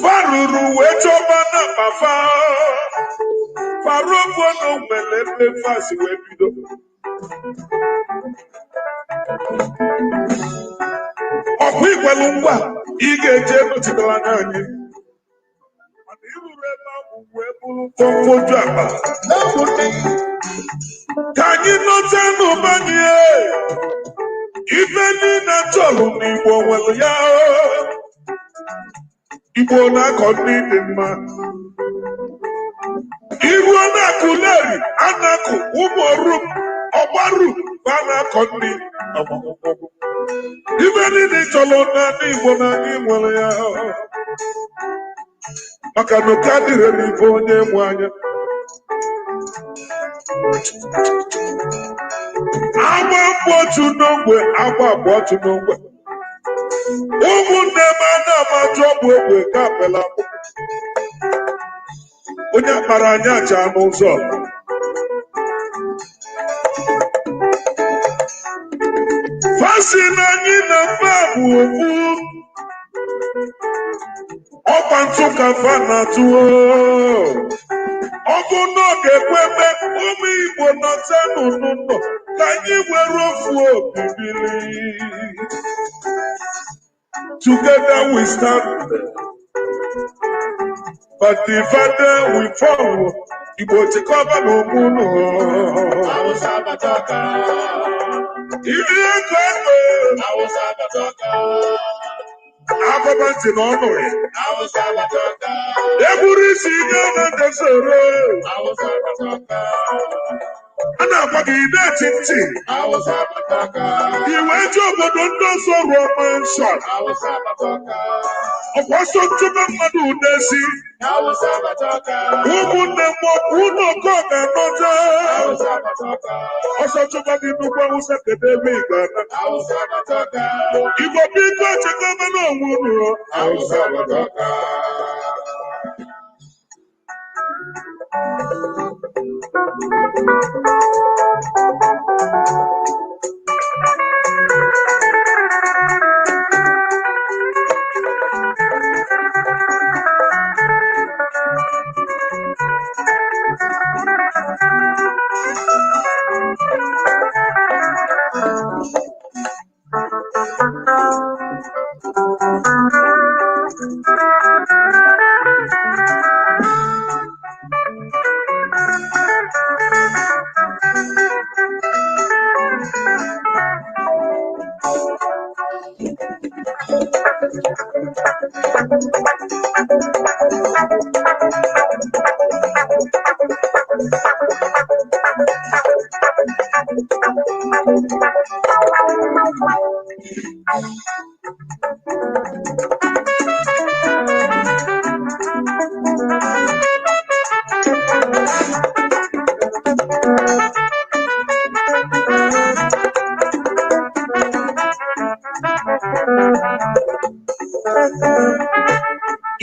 Faruru wechobana mafa. Farogo no melepe fasi webido. Ọkụ igwelungwa ige je nochikala nani. Mana irure ma uwe bulu konfoju apa. Ka anyị nọta n'ụbanye. Ife niile chọrọ n'Igbo nwere ya. Igbo na-akọ ndị dị mma. Igbo na-akụ leri, anakụ, ụmụọrụ, ọgbaru, ba na-akọ ndị ọgbọgbọgbọ. Ife niile chọrọ n'ala Igbo na anyị nwere ya. Maka na ụka dịrị n'ife onye mụ anya. Agba mbọ otu n'ogbe, agba abụọ otu n'ogbe. Ụmụnne m ana-amajụ ọgwụ egbe ka apela akpụ. Onye akpara anyị aja n'ụzọ. Fasi na anyị na mba bụ ofu. Ọkwa ntụ ka fa na-atụ. Ọ bụ n'oge ekweme ụmụ Igbo nọta n'ụnụnọ ka anyị were ofu obi biri. Together we stand, but the father we fall. Igbo chikọba n'okpuru. Ibi ego ego. Akọba ntị n'ọnụ ya. Eburu isi ihe na-edesoro. A na-agwa gị na-eti ntị. Iwe ji obodo ndị ọzọ rụọ manshọn. Ọkwa ọsọ ntụba mmadụ na-esi. Ụmụnne m ọkwa ụlọ ọkọ ga-anọta. Ọsọ ntụba dị nnukwu Awụsa kedu ebe ị ga-ana. Igbo biko chekwa n'onwe unu.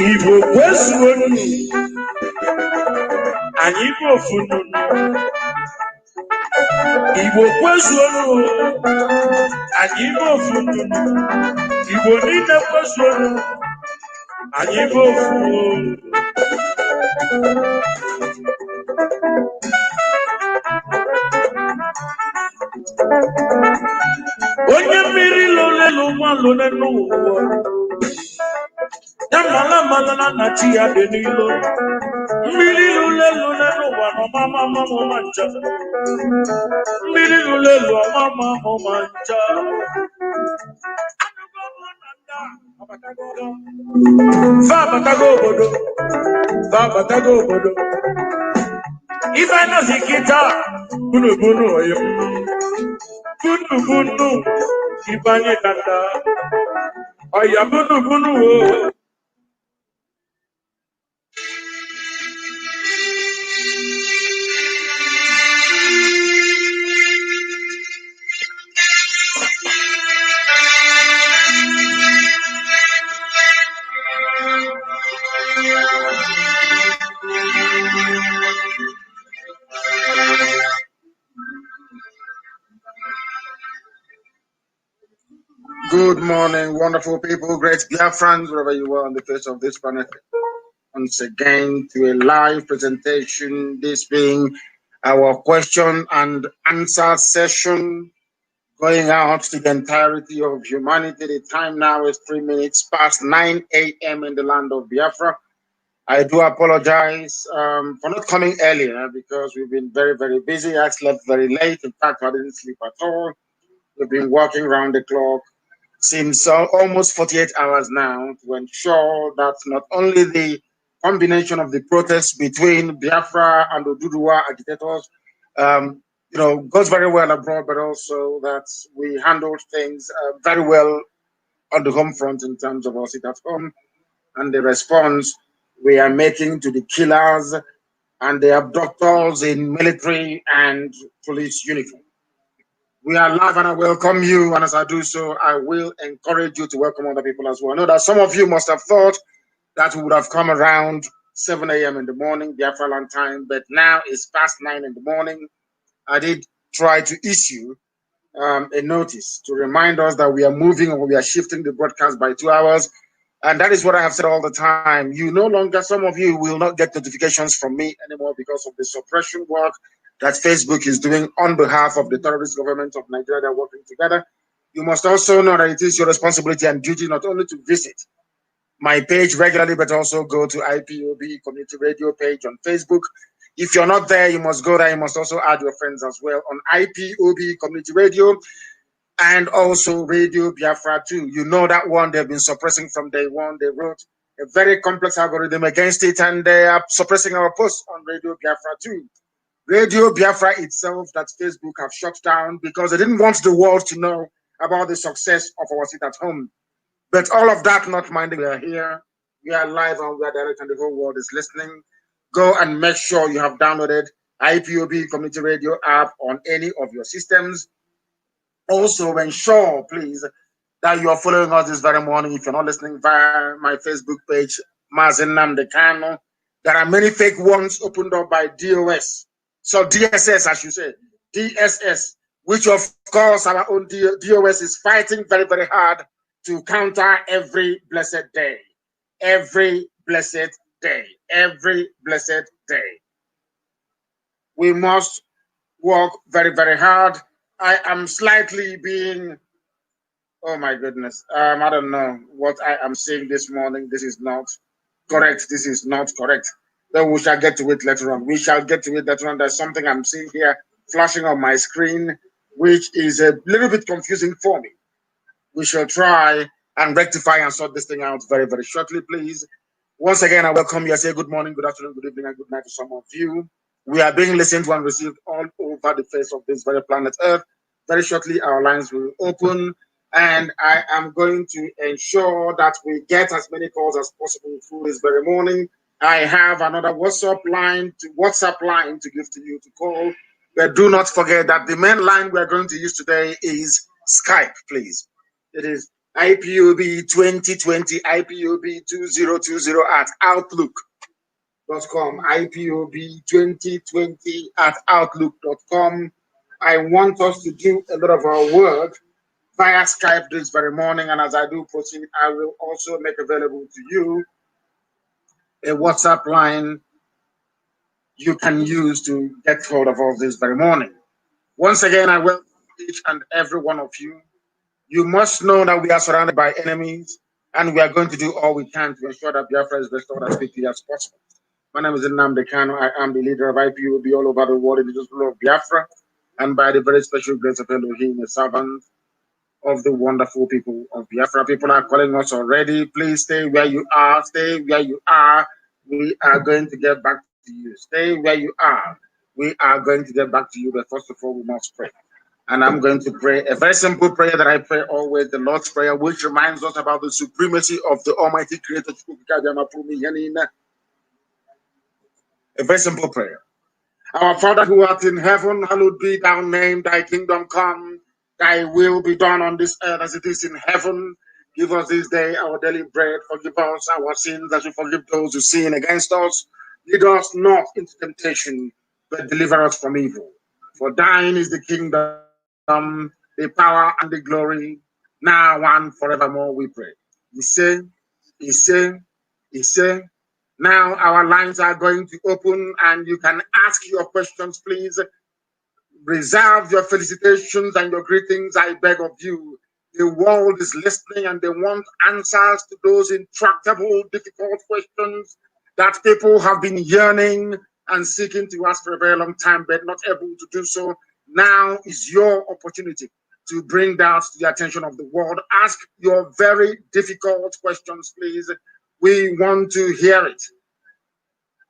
Igbo kwezuonu anyị bụ ofu nnụnụ. Igbo kwezuonu anyị bụ ofu nnụnụ. Igbo niile kwezuonu anyị bụ ofu. Onye mmiri lolelu nwa lole n'ụwa. Ya mala na chi ya dị n'ilo. Mmiri lulelu n'ụwa n'ọmama mama ncha. Mmiri lulelu ọmama mama ncha. Fabatago obodo. Ife nọzi kịta bunu oyim. Bunu ibanye kata. Oya bunu o. Good morning, wonderful people, great Biafrans, wherever you are on the face of this planet. Once again, to a live presentation, this being our question and answer session, going out to the entirety of humanity. The time now is 3 minutes past 9 a.m. in the land of Biafra. I do apologize for not coming earlier because we've been very, very busy. I slept very late. In fact, I didn't sleep at all. We've been working around the clock since almost 48 hours now to ensure that not only the combination of the protests between Biafra and Oduduwa agitators, goes very well abroad, but also that we handled things very well on the home front in terms of our sit at home and the response we are making to the killers and the abductors in military and police uniform. We are live and I welcome you, and as I do so, I will encourage you to welcome other people as well. I know that some of you must have thought that we would have come around 7 a.m. in the morning, Biafra land time, but now it's past 9 in the morning. I did try to issue a notice to remind us that we are moving or we are shifting the broadcast by 2 hours. And that is what I have said all the time. You no longer, some of you will not get notifications from me anymore because of the suppression work that Facebook is doing on behalf of the terrorist government of Nigeria. They're working together. You must also know that it is your responsibility and duty not only to visit my page regularly, but also go to IPOB Community Radio page on Facebook. If you're not there, you must go there. You must also add your friends as well on IPOB Community Radio and also Radio Biafra too. You know that one they've been suppressing from day one. They wrote a very complex algorithm against it, and they are suppressing our posts on Radio Biafra too. Radio Biafra itself, that Facebook have shut down because they didn't want the world to know about the success of our sit at home. But all of that not minding, we are here, we are live and we are direct, and the whole world is listening. Go and make sure you have downloaded IPOB Community Radio app on any of your systems. Also, ensure, please, that you are following us this very morning. If you're not listening via my Facebook page, Mazi Nnamdi Kanu, there are many fake ones opened up by DOS. So DSS, I should say, DSS, which of course our own DOS is fighting very, very hard to counter every blessed day. Every blessed day. Every blessed day. We must work very, very hard. I am slightly being, oh my goodness, I don't know what I am saying this morning. This is not correct. This is not correct. Then we shall get to it later on. We shall get to it later on. There's something I'm seeing here flashing on my screen, which is a little bit confusing for me. We shall try and rectify and sort this thing out very, very shortly, please. Once again, I welcome you. I say good morning, good afternoon, good evening, and good night to some of you. We are being listened to and received all over the face of this very planet Earth. Very shortly, our lines will open, and I am going to ensure that we get as many calls as possible through this very morning. I have another WhatsApp line to give to you to call, but do not forget that the main line we are going to use today is Skype, please. It is IPOB 2020, IPOB 2020 at Outlook.com, IPOB 2020 at Outlook.com. I want us to do a lot of our work via Skype this very morning, and as I do proceed, I will also make available to you a WhatsApp line you can use to get hold of us this very morning. Once again, I welcome each and every one of you. You must know that we are surrounded by enemies, and we are going to do all we can to ensure that Biafra is restored as quickly as possible. My name is Nnamdi Kanu. I am the leader of IPOB all over the world in the rule of Biafra, and by the very special grace of Elohim, a servant of the wonderful people of Biafra. People are calling us already. Please stay where you are. Stay where you are. We are going to get back to you. Stay where you are. We are going to get back to you, but first of all, we must pray. And I'm going to pray a very simple prayer that I pray always, the Lord's Prayer, which reminds us about the supremacy of the Almighty Creator. A very simple prayer. Our Father who art in heaven, hallowed be thy name, thy kingdom come, thy will be done on this earth as it is in heaven. Give us this day our daily bread. Forgive us our sins as we forgive those who sin against us. Lead us not into temptation, but deliver us from evil. For thine is the kingdom, the power, and the glory now and forevermore we pray. He say. Now our lines are going to open and you can ask your questions, please. Reserve your felicitations and your greetings, I beg of you. The world is listening and they want answers to those intractable, difficult questions that people have been yearning and seeking to ask for a very long time, but not able to do so. Now is your opportunity to bring that to the attention of the world. Ask your very difficult questions, please. We want to hear it,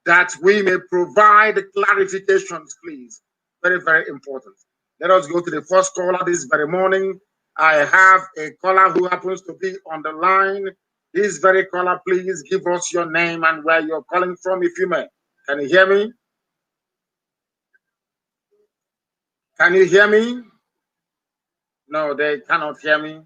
that we may provide clarifications, please. Very, very important. Let us go to the first caller this very morning. I have a caller who happens to be on the line. This very caller, please give us your name and where you're calling from, if you may. Can you hear me? Can you hear me? No, they cannot hear me.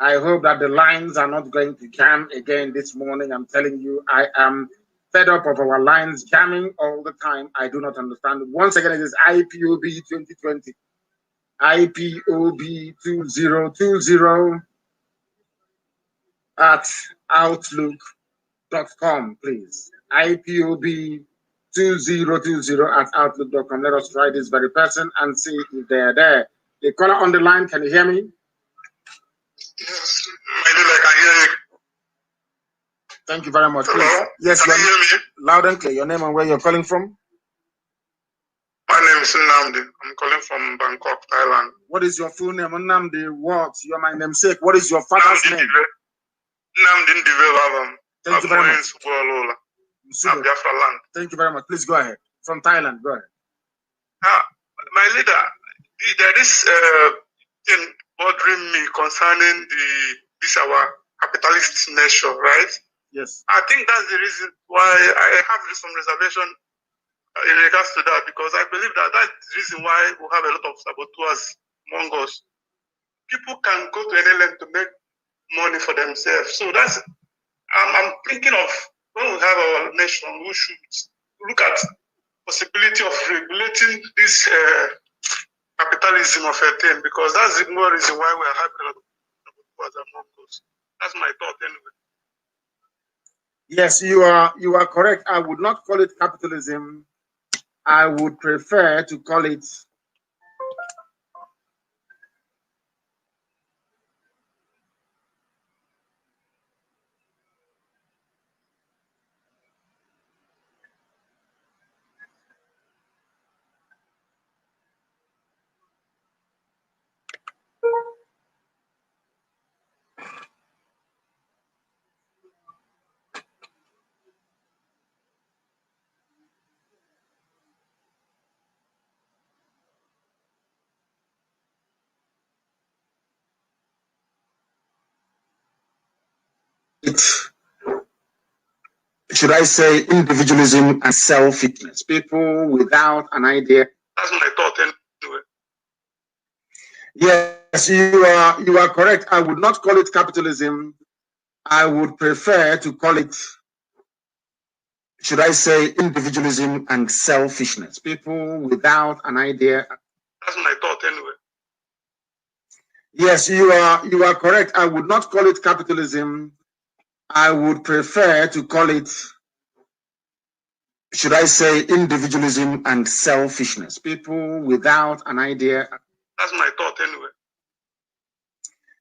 I hope that the lines are not going to jam again this morning. I'm telling you, I am fed up of our lines jamming all the time. I do not understand. Once again, it is IPOB 2020. IPOB 2020 at outlook.com, please. IPOB 2020 at outlook.com. Let us try this very person and see if they are there. The caller on the line, can you hear me? Yes, I can hear you. Thank you very much. Hello? Please. Yes, can you hear me? Loud and clear. Your name and where you're calling from? My name is Nnamdi. I'm calling from Bangkok, Thailand. What is your full name? Nnamdi, what? You're my namesake. What is your father's name? Nnamdi. Thank you very much. Biafra land. Thank you very much. Please go ahead. From Thailand, go ahead. My leader, there is thing bothering me concerning this our capitalist nation, right? Yes. I think that's the reason why I have some reservation in regards to that, because I believe that that's the reason why we have a lot of saboteurs among us. People can go to any length to make money for themselves. So that's, I'm thinking of when we have our nation, we should look at possibility of regulating this capitalism of a thing, because that's the more reason why we are having a lot of saboteurs among us. That's my thought anyway. Yes, you are correct. I would not call it capitalism. I would prefer to call it should I say individualism and selfishness? People without an idea. That's my thought anyway. Yes, you are correct. I would not call it capitalism. I would prefer to call it, should I say, individualism and selfishness. People without an idea. That's my thought anyway. Yes, you are correct. I would not call it capitalism. I would prefer to call it, should I say, individualism and selfishness. People without an idea. That's my thought anyway.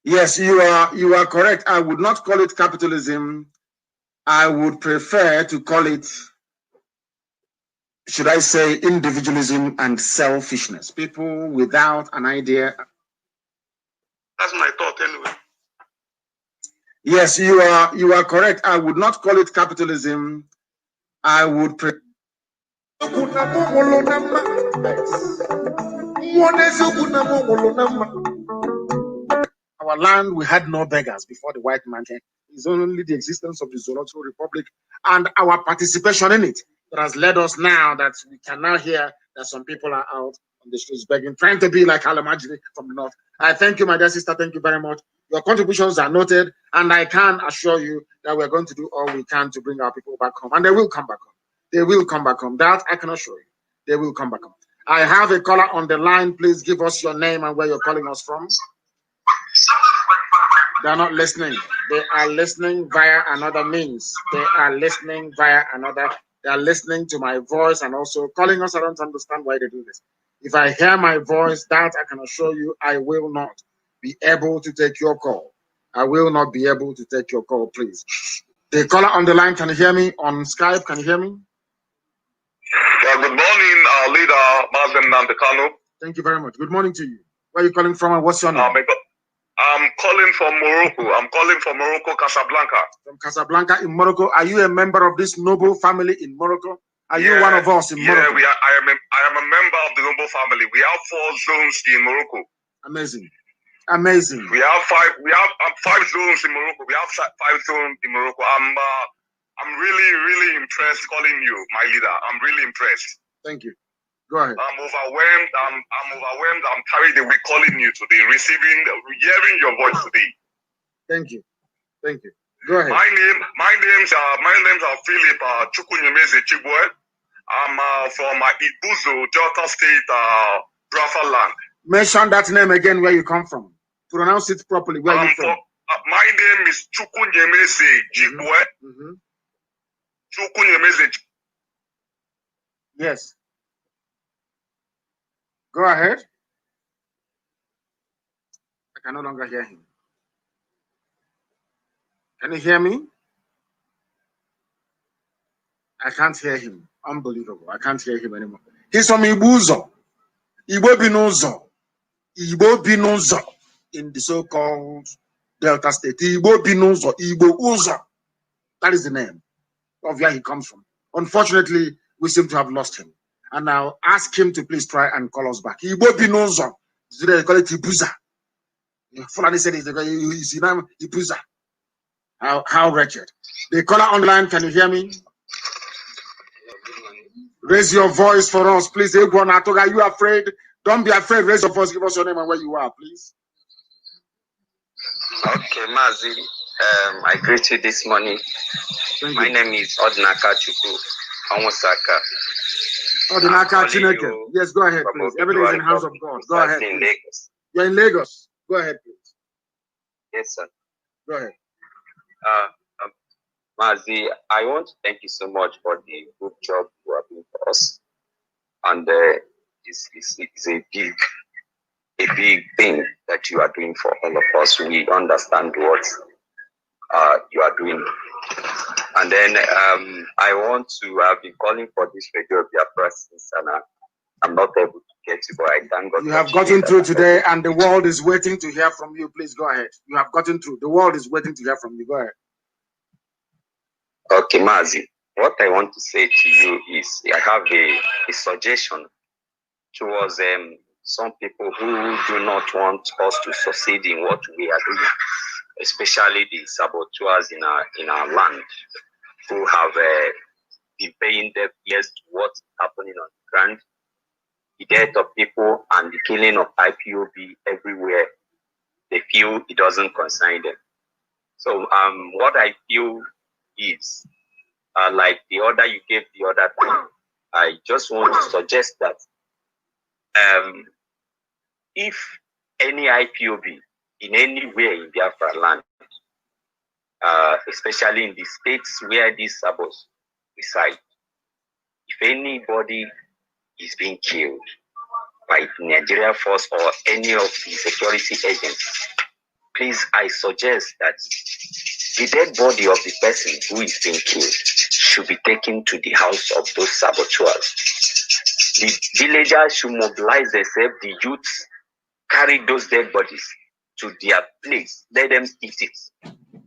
Yes, you are correct. I would not call it capitalism. I would prefer to call it, should I say, individualism and selfishness. People without an idea. That's my thought anyway. Yes, you are correct. I would not call it capitalism. I would prefer. Our land, we had no beggars before the white man came. It's only the existence of the Zoological Republic and our participation in it that has led us now that we can now hear that some people are out on the streets begging, trying to be like Alamajiri from the north. I thank you, my dear sister. Thank you very much. Your contributions are noted, and I can assure you that we're going to do all we can to bring our people back home, and they will come back home. They will come back home. That I can assure you. They will come back home. I have a caller on the line. Please give us your name and where you're calling us from. They are not listening. They are listening via another means. They are listening via another. They are listening to my voice and also calling us. I don't understand why they do this. If I hear my voice, that I can assure you, I will not be able to take your call. I will not be able to take your call, please. The caller on the line, can you hear me? On Skype, can you hear me? Yeah, good morning, leader Mazi Nnamdi Kanu. Thank you very much. Good morning to you. Where are you calling from and what's your name? I'm calling from Morocco. I'm calling from Morocco, Casablanca. From Casablanca in Morocco. Are you a member of this noble family in Morocco? Are you one of us in Morocco? Yeah, I am a member of the noble family. We have 4 zones in Morocco. Amazing. Amazing. We have 5 zones in Morocco. We have 5 zones in Morocco. I'm really impressed calling you, my leader. I'm really impressed. Thank you. Go ahead. I'm overwhelmed. I'm overwhelmed. I'm carried away calling you today, hearing your voice today. Thank you. Thank you. Go ahead. My names are Philip Chukwunyemeze Chibwe. I'm from Ibuzo, Delta State, Biafra land. Mention that name again, where you come from. Pronounce it properly. Where you from? My name is Chukwunyemeze Chibwe. Chukwunyemeze. Yes. Go ahead. I can no longer hear him. Can you hear me? I can't hear him. Unbelievable. I can't hear him anymore. He's from Ibuzo. Igbo Binuzo. Igbo Binuzo. In the so-called Delta State. Igbo Binuzo. Igbo Uzo. That is the name of where he comes from. Unfortunately, we seem to have lost him. And I'll ask him to please try and call us back. Igbo Binuzo. They call it Ibuza. Fulani said he's Ibuza. How wretched. The caller online, can you hear me? Raise your voice for us, please. Are you afraid? Don't be afraid. Raise your voice. Give us your name and where you are, please. Okay, Mazi. I greet you this morning. My name is Odinaka Chukwu Onwusaka. Odinaka Chineke. Yes, go ahead, please. Everything is in the hands of God. Go ahead. In Lagos. You're in Lagos. Go ahead, please. Yes, sir. Go ahead. Mazi, I want to thank you so much for the good job you are doing for us. And it's a big thing that you are doing for all of us. We understand what you are doing. And then I've been calling for this radio Biafra since, and I'm not able to get you, but I thank God. You have gotten through today, and the world is waiting to hear from you. Please go ahead. You have gotten through. The world is waiting to hear from you. Go ahead. Okay, Mazi. What I want to say to you is I have a suggestion towards some people who do not want us to succeed in what we are doing, especially the saboteurs in our land, who have been paying their ears to what's happening on the ground, the death of people and the killing of IPOB everywhere. They feel it doesn't concern them. So what I feel is, like the order you gave the other time, I just want to suggest that if any IPOB in anywhere in Biafra land, especially in the states where these sabos reside, if anybody is being killed by Nigeria Force or any of the security agents, please, I suggest that the dead body of the person who is being killed should be taken to the house of those saboteurs. The villagers should mobilize themselves, the youths carry those dead bodies to their place. Let them eat it.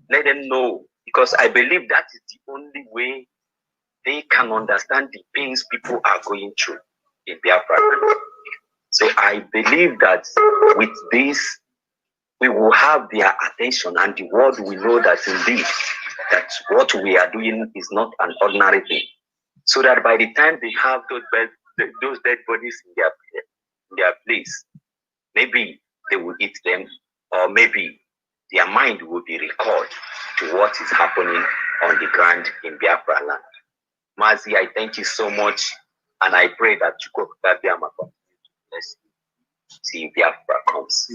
Let them know, because I believe that is the only way they can understand the pains people are going through in Biafra. So I believe that with this, we will have their attention, and the world will know that indeed that what we are doing is not an ordinary thing. So that by the time they have those dead bodies in their place, maybe they will eat them, or maybe their mind will be recalled to what is happening on the ground in Biafra land. Mazi, I thank you so much, and I pray that you see Biafra comes.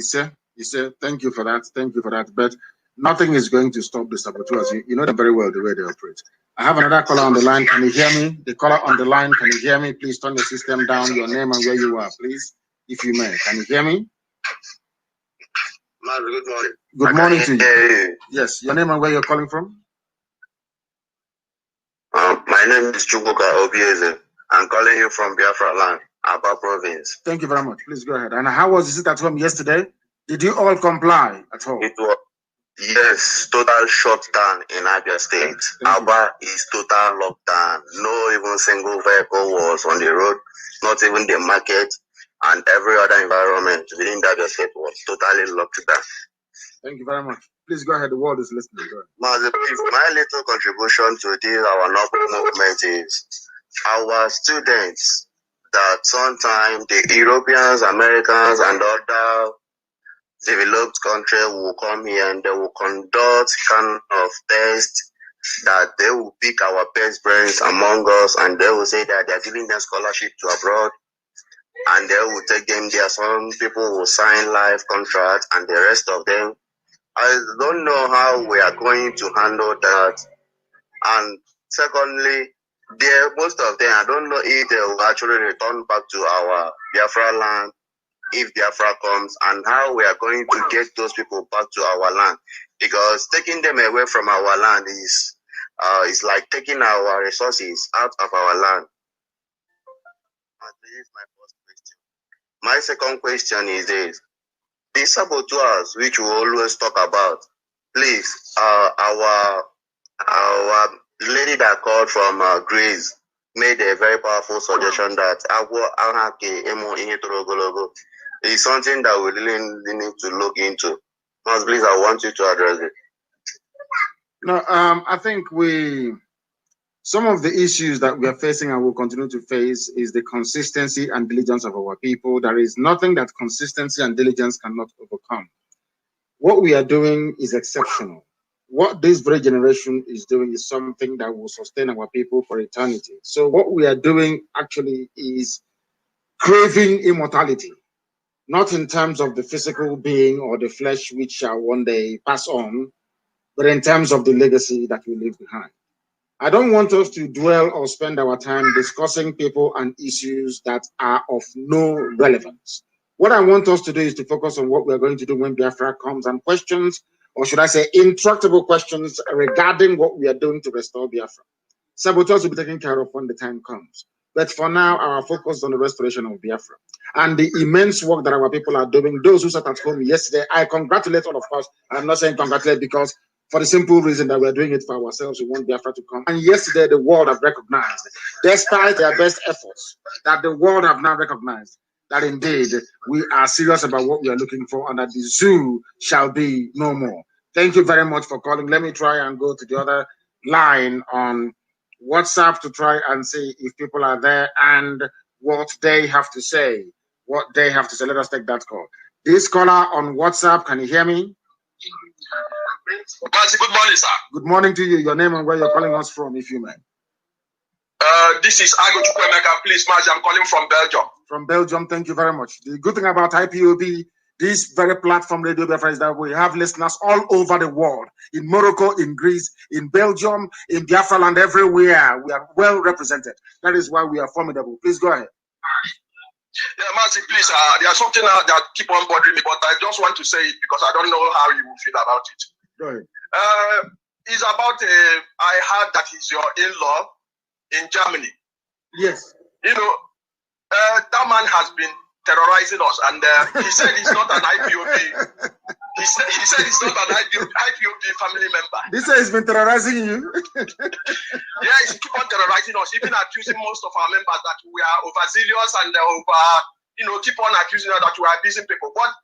You say, thank you for that. Thank you for that. But Nothing is going to stop the saboteurs. You know them very well, the way they operate. I have another caller on the line. Can you hear me? The caller on the line, can you hear me? Please turn the system down, your name and where you are, please, if you may. Can you hear me? Good morning. Good morning to you. Yes, your name and where you're calling from? My name is Chukwuka Obieze. I'm calling you from Biafra land, Aba province. Thank you very much. Please go ahead. And how was it at home yesterday? Did you all comply at home? It was, yes, total shutdown in Abia State. Aba is total lockdown. No even single vehicle was on the road, not even the market, and every other environment within Abia State was totally locked down. Thank you very much. Please go ahead. The world is listening. Mazi, my little contribution to this, our noble movement is our students that sometimes the Europeans, Americans, and other developed countries will come here and they will conduct kind of tests that they will pick our best brains among us and they will say that they're giving them scholarship to abroad and they will take them there. Some people will sign life contracts and the rest of them. I don't know how we are going to handle that. And secondly, most of them, I don't know if they will actually return back to our Biafra land if Biafra comes, and how we are going to get those people back to our land. Because taking them away from our land is like taking our resources out of our land. And this is my first question. My second question is this. The saboteurs, which we always talk about, please, our lady that called from Greece made a very powerful suggestion that is something that we really need to look into. Please, I want you to address it. No, I think some of the issues that we are facing and will continue to face is the consistency and diligence of our people. There is nothing that consistency and diligence cannot overcome. What we are doing is exceptional. What this very generation is doing is something that will sustain our people for eternity. So what we are doing actually is craving immortality, not in terms of the physical being or the flesh which shall one day pass on, but in terms of the legacy that we leave behind. I don't want us to dwell or spend our time discussing people and issues that are of no relevance. What I want us to do is to focus on what we're going to do when Biafra comes, and questions, or should I say intractable questions regarding what we are doing to restore Biafra. Saboteurs will be taken care of when the time comes. But for now, our focus is on the restoration of Biafra and the immense work that our people are doing. Those who sat at home yesterday, I congratulate all of us. I'm not saying congratulate because for the simple reason that we're doing it for ourselves. We want Biafra to come. And yesterday, the world have recognized, despite their best efforts, that the world have now recognized that indeed we are serious about what we are looking for and that the zoo shall be no more. Thank you very much for calling. Let me try and go to the other line on WhatsApp to try and see if people are there and what they have to say. What they have to say. Let us take that call. This caller on WhatsApp, can you hear me? Mazi, good morning, sir. Good morning to you. Your name and where you're calling us from, if you may. This is Ago Chukwemeka. Please, Mazi, I'm calling from Belgium. From Belgium, thank you very much. The good thing about IPOB, this very platform, Radio Biafra, is that we have listeners all over the world. In Morocco, in Greece, in Belgium, in Biafra land, everywhere. We are well represented. That is why we are formidable. Please go ahead. Yeah, Mazi, please, there's something that keep on bothering me, but I just want to say it because I don't know how you will feel about it. Go ahead. It's about, I heard that he's your in-law in Germany. Yes. You know, that man has been terrorizing us, and he said he's not an IPOB. He said he's not an IPOB family member. This has been terrorizing you. Yeah, he keep on terrorizing us, even accusing most of our members that we are overzealous and keep on accusing us that we are abusing people. But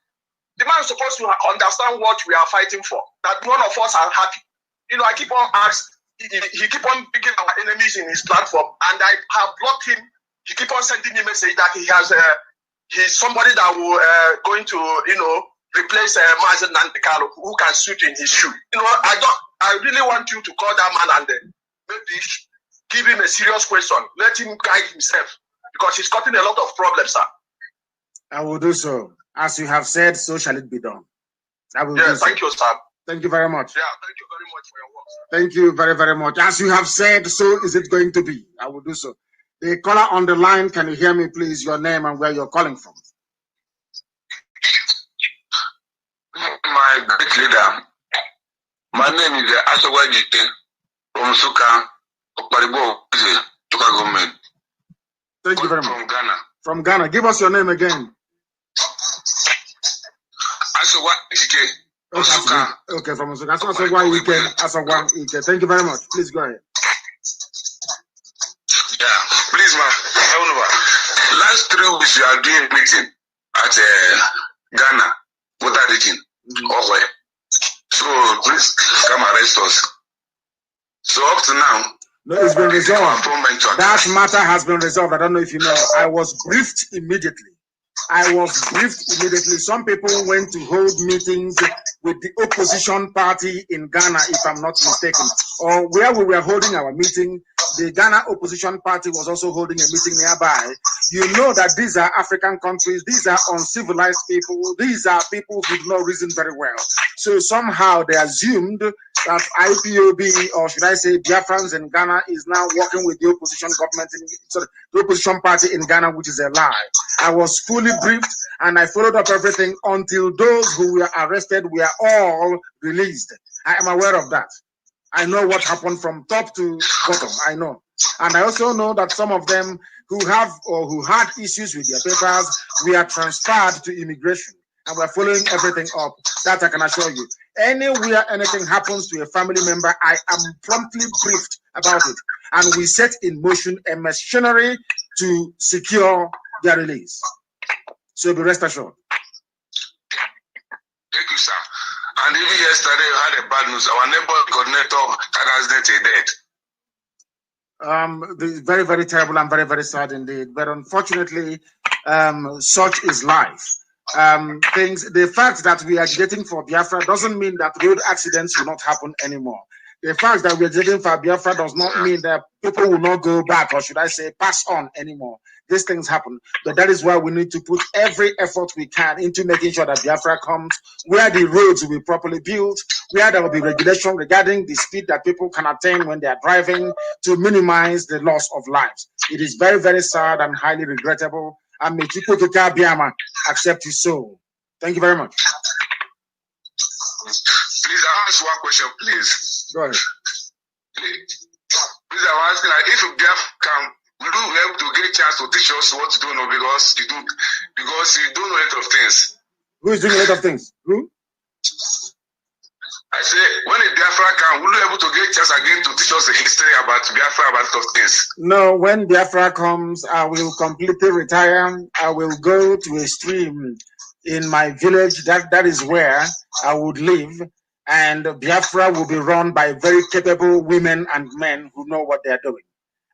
the man is supposed to understand what we are fighting for, that none of us are happy. You know, I keep on asking, he keep on picking our enemies in his platform, and I have blocked him. He keep on sending me message that he has he's somebody that will going to replace Mazi Nnamdi who can suit in his shoe. You know, I really want you to call that man and maybe give him a serious question. Let him guide himself because he's causing a lot of problems, sir. I will do so. As you have said, so shall it be done. I will. Yeah, thank you, sir. Thank you very much. Yeah, thank you very much for your work, sir. Thank you very, very much. As you have said, so is it going to be. I will do so. The caller on the line, can you hear me, please? Your name and where you're calling from. My great leader, my name is Asawajite from Suka, Okparibo, Suka government. Thank you very much. From Ghana. From Ghana. Give us your name again. Asawajite. Okay, from Suka. Asawajite. Thank you very much. Please go ahead. Yeah, please, ma. Last 3 weeks, we are doing meeting at Ghana, water region. Okay. So please come arrest us. So up to now, no, it's been resolved. That matter has been resolved. I don't know if you know. I was briefed immediately. Some people went to hold meetings with the opposition party in Ghana, if I'm not mistaken. Or where we were holding our meeting, the Ghana opposition party was also holding a meeting nearby. You know that these are African countries. These are uncivilized people. These are people who do not reason very well. So somehow they assumed that IPOB, or should I say Biafrans in Ghana, is now working with the opposition government, the opposition party in Ghana, which is a lie. I was fully briefed and I followed up everything until those who were arrested were all released. I am aware of that. I know what happened from top to bottom. I know. And I also know that some of them who have or who had issues with their papers were transferred to immigration. And we're following everything up. That I can assure you. Anywhere anything happens to a family member, I am promptly briefed about it. And we set in motion a machinery to secure their release. So be rest assured. Thank you, sir. And even yesterday, we had a bad news. Our neighbor coordinator had accident dead. Very, very terrible and very, very sad indeed. But unfortunately, such is life. The fact that we are agitating for Biafra doesn't mean that road accidents will not happen anymore. The fact that we are agitating for Biafra does not mean that people will not go back, or should I say, pass on anymore. These things happen, but that is why we need to put every effort we can into making sure that Biafra comes, where the roads will be properly built, where there will be regulation regarding the speed that people can attain when they are driving to minimize the loss of lives. It is very, very sad and highly regrettable. And may Chukwu Biama accept his soul. Thank you very much. Please, I'll ask one question, please. Go ahead. Please, I'm asking, like, if Biafra can, will you be able to get a chance to teach us what to do now, because you don't know a lot of things. Who is doing a lot of things? Who? I say, when the Biafra can, will you be able to get a chance again to teach us the history about Biafra, about those things? No, when Biafra comes, I will completely retire. I will go to a stream in my village. That is where I would live. And Biafra will be run by very capable women and men who know what they're doing.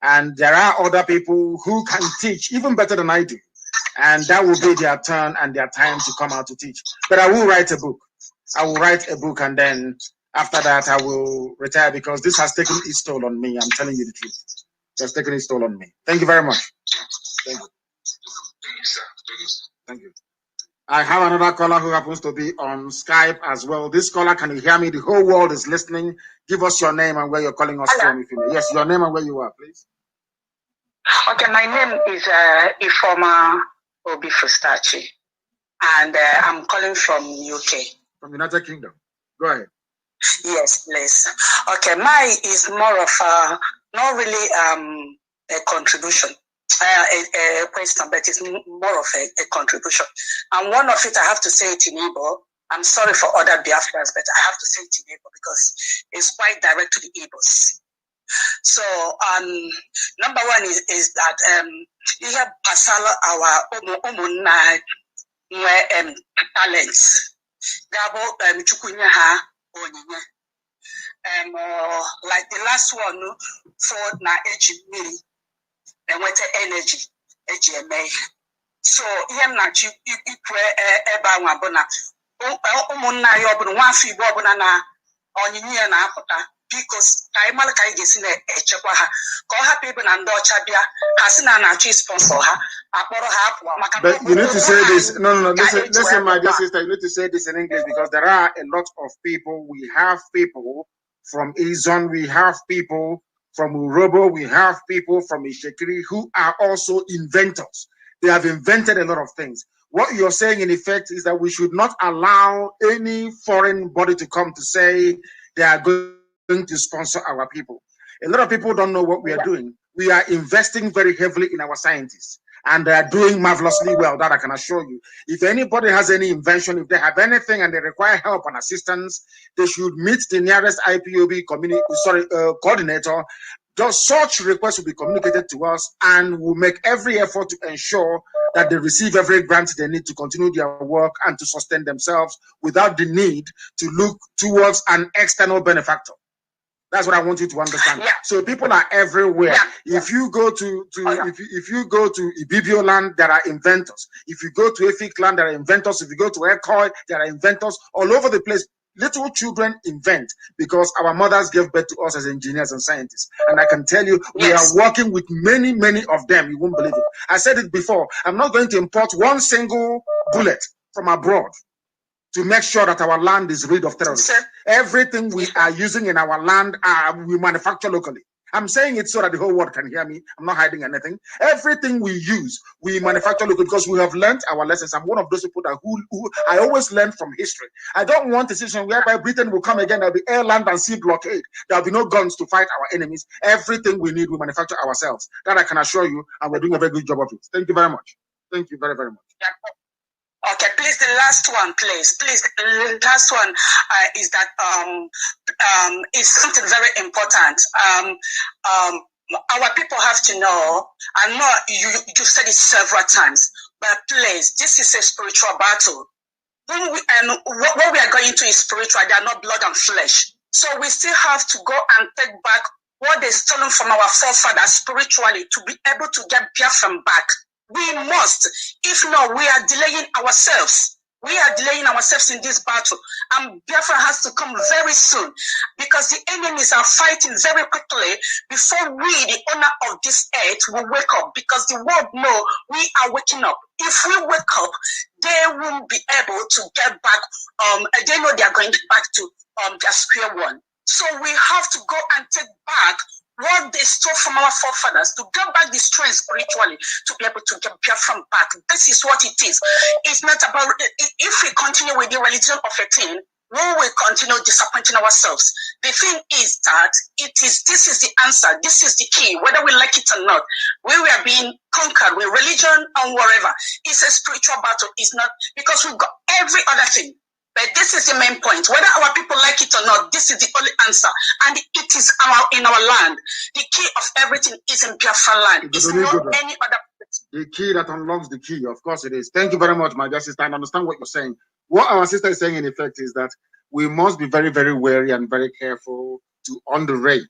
And there are other people who can teach even better than I do. And that will be their turn and their time to come out to teach. But I will write a book. I will write a book, and then after that I will retire, because this has taken its toll on me. I'm telling you the truth. It has taken its toll on me. Thank you very much. Thank you. Thank you, sir. Thank you. I have another caller who happens to be on Skype as well. This caller, can you hear me? The whole world is listening. Give us your name and where you're calling us from. If you may. Yes, your name and where you are, please. Okay, my name is Ifoma Obi Fustachi, and I'm calling from UK. From United Kingdom. Go ahead. Yes, please. Okay, mine is more of not really a contribution, a question, but it's more of a contribution. And one of it, I have to say it in Igbo. I'm sorry for other Biafrans, but I have to say it in Igbo because it's quite direct to the Igbos. So, number one is that you have pasala our talents. Gabo chukunya ha onyinye. Like the last one for na ejimiri and with energy ejime. So yam na chi ikwe eba nwa bona umunna yo bona nwa fi bo bona na onyinye na apụta because Kaimal Kai gets in a Chepaha, call her people and Dochabia, Hasina and Chi sponsor her, but you need to say this. No, listen, my dear sister, you need to say this in English because there are a lot of people. We have people from Izon, we have people from Urobo, we have people from Ishekiri who are also inventors. They have invented a lot of things. What you're saying, in effect, is that we should not allow any foreign body to come to say they are going to sponsor our people. A lot of people don't know what we are doing. We are investing very heavily in our scientists, and they are doing marvelously well, that I can assure you. If anybody has any invention, if they have anything and they require help and assistance, they should meet the nearest IPOB coordinator. Such requests will be communicated to us, and we'll make every effort to ensure that they receive every grant they need to continue their work and to sustain themselves without the need to look towards an external benefactor. That's what I want you to understand. Yeah. So people are everywhere. Yeah. If you go to if you go to Ibibio land, there are inventors. If you go to Efik land, there are inventors. If you go to Ekoi, there are inventors all over the place. Little children invent because our mothers gave birth to us as engineers and scientists. And I can tell you, we are working with many, many of them. You won't believe it. I said it before. I'm not going to import one single bullet from abroad to make sure that our land is rid of terrorists. Everything we are using in our land, we manufacture locally. I'm saying it so that the whole world can hear me. I'm not hiding anything. Everything we use, we manufacture locally because we have learned our lessons. I'm one of those people that who I always learn from history. I don't want a situation whereby Britain will come again. There'll be air, land, and sea blockade. There'll be no guns to fight our enemies. Everything we need, we manufacture ourselves. That I can assure you, and we're doing a very good job of it. Thank you very much. Thank you very, very much. Okay, please, the last one, please. Please, the last one is that is something very important. Our people have to know, I know you've said it several times, but please, this is a spiritual battle. What we are going to is spiritual, they are not blood and flesh. So we still have to go and take back what they've stolen from our forefathers spiritually to be able to get Biafra back. We must. If not, we are delaying ourselves. We are delaying ourselves in this battle. And Biafra has to come very soon because the enemies are fighting very quickly before we, the owner of this earth, will wake up because the world know we are waking up. If we wake up, they won't be able to get back. They know they are going back to their square one. So we have to go and take back what they stole from our forefathers, to get back the strength spiritually, to be able to get Biafra back. This is what it is. It's not about, if we continue with the religion of a thing, we will continue disappointing ourselves. The thing is that this is the answer, this is the key, whether we like it or not. We were being conquered with religion and whatever. It's a spiritual battle, it's not, because we've got every other thing. But this is the main point. Whether our people like it or not, this is the only answer. And it is in our land. The key of everything is in Biafra land. It's not any other place. The key that unlocks the key, of course it is. Thank you very much, my dear sister. I understand what you're saying. What our sister is saying, in effect, is that we must be very, very wary and very careful to underrate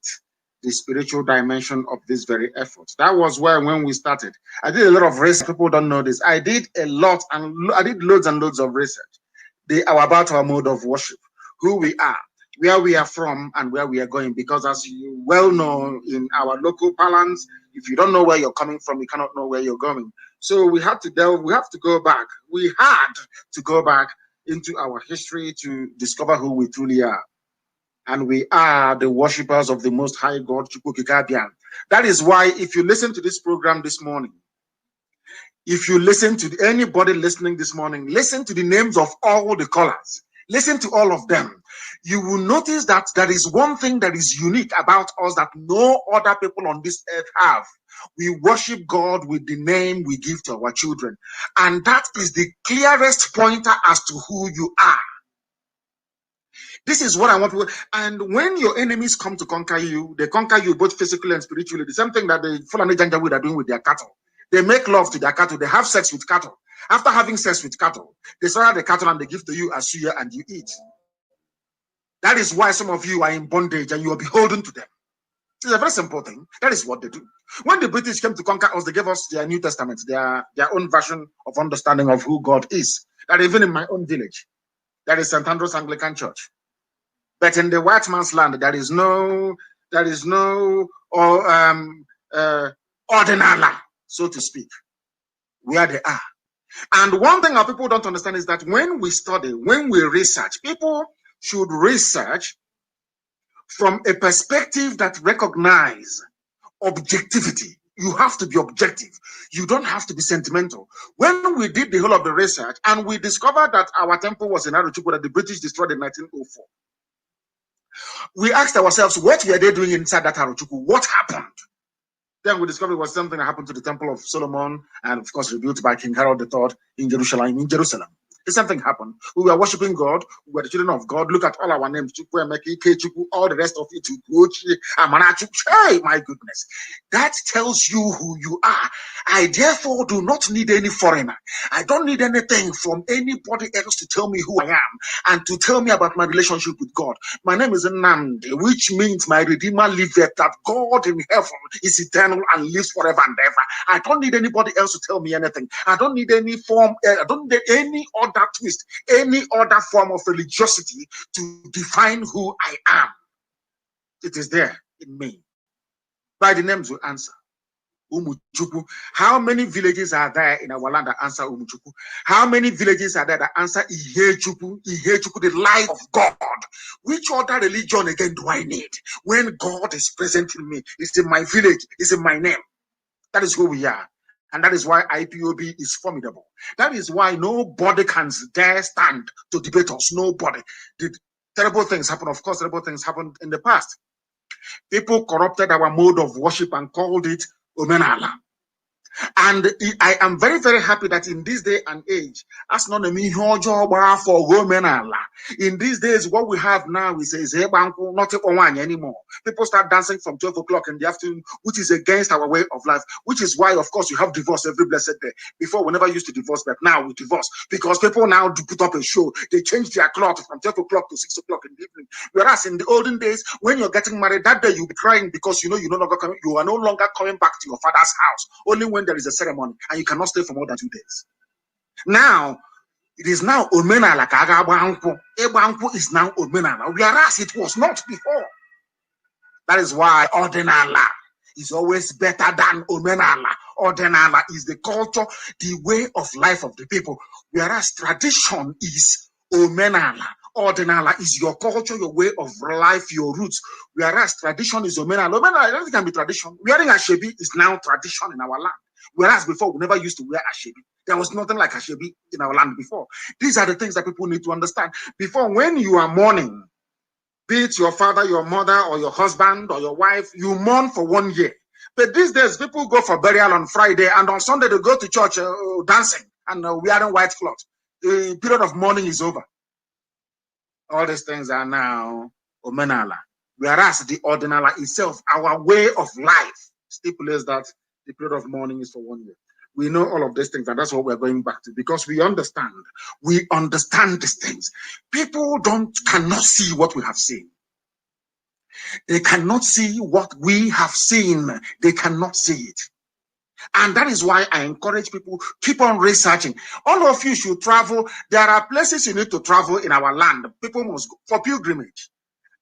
the spiritual dimension of this very effort. That was where, when we started, I did a lot of research. People don't know this. I did a lot, and I did loads and loads of research. About our mode of worship, who we are, where we are from, and where we are going. Because as you well know, in our local parlance, if you don't know where you're coming from, you cannot know where you're going. So we have to go back. We had to go back into our history to discover who we truly are. And we are the worshippers of the Most High God, Chukwukikabian. That is why, if you listen to this program this morning, if you listen to anybody listening this morning, listen to the names of all the callers. Listen to all of them. You will notice that there is one thing that is unique about us that no other people on this earth have. We worship God with the name we give to our children. And that is the clearest pointer as to who you are. This is what I want to. And when your enemies come to conquer you, they conquer you both physically and spiritually. The same thing that the Fulani Janjaweed are doing with their cattle. They make love to their cattle. They have sex with cattle. After having sex with cattle, they slaughter the cattle and they give to you as suya and you eat. That is why some of you are in bondage and you are beholden to them. It's a very simple thing. That is what they do. When the British came to conquer us, they gave us their New Testament, their own version of understanding of who God is. That even in my own village, that is St. Andrew's Anglican Church. But in the white man's land, there is no ordinal, so to speak, where they are. And one thing our people don't understand is that when we study, when we research, people should research from a perspective that recognize objectivity. You have to be objective. You don't have to be sentimental. When we did the whole of the research and we discovered that our temple was in Arochukwu that the British destroyed in 1904, we asked ourselves, what were they doing inside that Arochukwu? What happened? Then we discovered it was something that happened to the Temple of Solomon, and of course rebuilt by King Herod III in Jerusalem. The same thing happened. We were worshiping God. We were the children of God. Look at all our names. All the rest of it. Hey, my goodness. That tells you who you are. I therefore do not need any foreigner. I don't need anything from anybody else to tell me who I am and to tell me about my relationship with God. My name is Nnamdi, which means my Redeemer liveth, that God in heaven is eternal and lives forever and ever. I don't need anybody else to tell me anything. I don't need any form, I don't need any other twist, any other form of religiosity to define who I am. It is there in me. By the names will answer. Umuchuku. How many villages are there in our land that answer Umuchuku? How many villages are there that answer Ihechuku? Ihechuku, the light of God. Which other religion again do I need? When God is present in me, it's in my village, it's in my name. That is who we are. And that is why IPOB is formidable. That is why nobody can dare stand to debate us. Nobody. The terrible things happen. Of course, terrible things happened in the past. People corrupted our mode of worship and called it Omenala. And I am very, very happy that in this day and age, in these days, what we have now is not anymore. People start dancing from 12 o'clock in the afternoon, which is against our way of life, which is why, of course, you have divorce every blessed day. Before, we never used to divorce, but now we divorce because people now do put up a show. They change their cloth from 12 o'clock to 6 o'clock in the evening. Whereas in the olden days, when you're getting married, that day you'll be crying because you are no longer coming back to your father's house, only when there is a ceremony, and you cannot stay for more than 2 days. Now, it is now Omenala. Ebanku is now Omenala, whereas it was not before. That is why Ordinala is always better than Omenala. Ordinala is the culture, the way of life of the people, whereas tradition is Omenala. Ordinala is your culture, your way of life, your roots, whereas tradition is Omenala. Omenala, everything can be tradition. Wearing Ashebi is now tradition in our land. Whereas before, we never used to wear Ashebi. There was nothing like Ashebi in our land before. These are the things that people need to understand. Before, when you are mourning, be it your father, your mother, or your husband, or your wife, you mourn for 1 year. But these days, people go for burial on Friday, and on Sunday, they go to church dancing and wearing white cloth. The period of mourning is over. All these things are now Omenala. Whereas the Ordinala itself, our way of life, stipulates that the period of mourning is for 1 year. We know all of these things, and that's what we're going back to, because we understand. We understand these things. People cannot see what we have seen. They cannot see what we have seen. They cannot see it. And that is why I encourage people, keep on researching. All of you should travel. There are places you need to travel in our land. People must go for pilgrimage.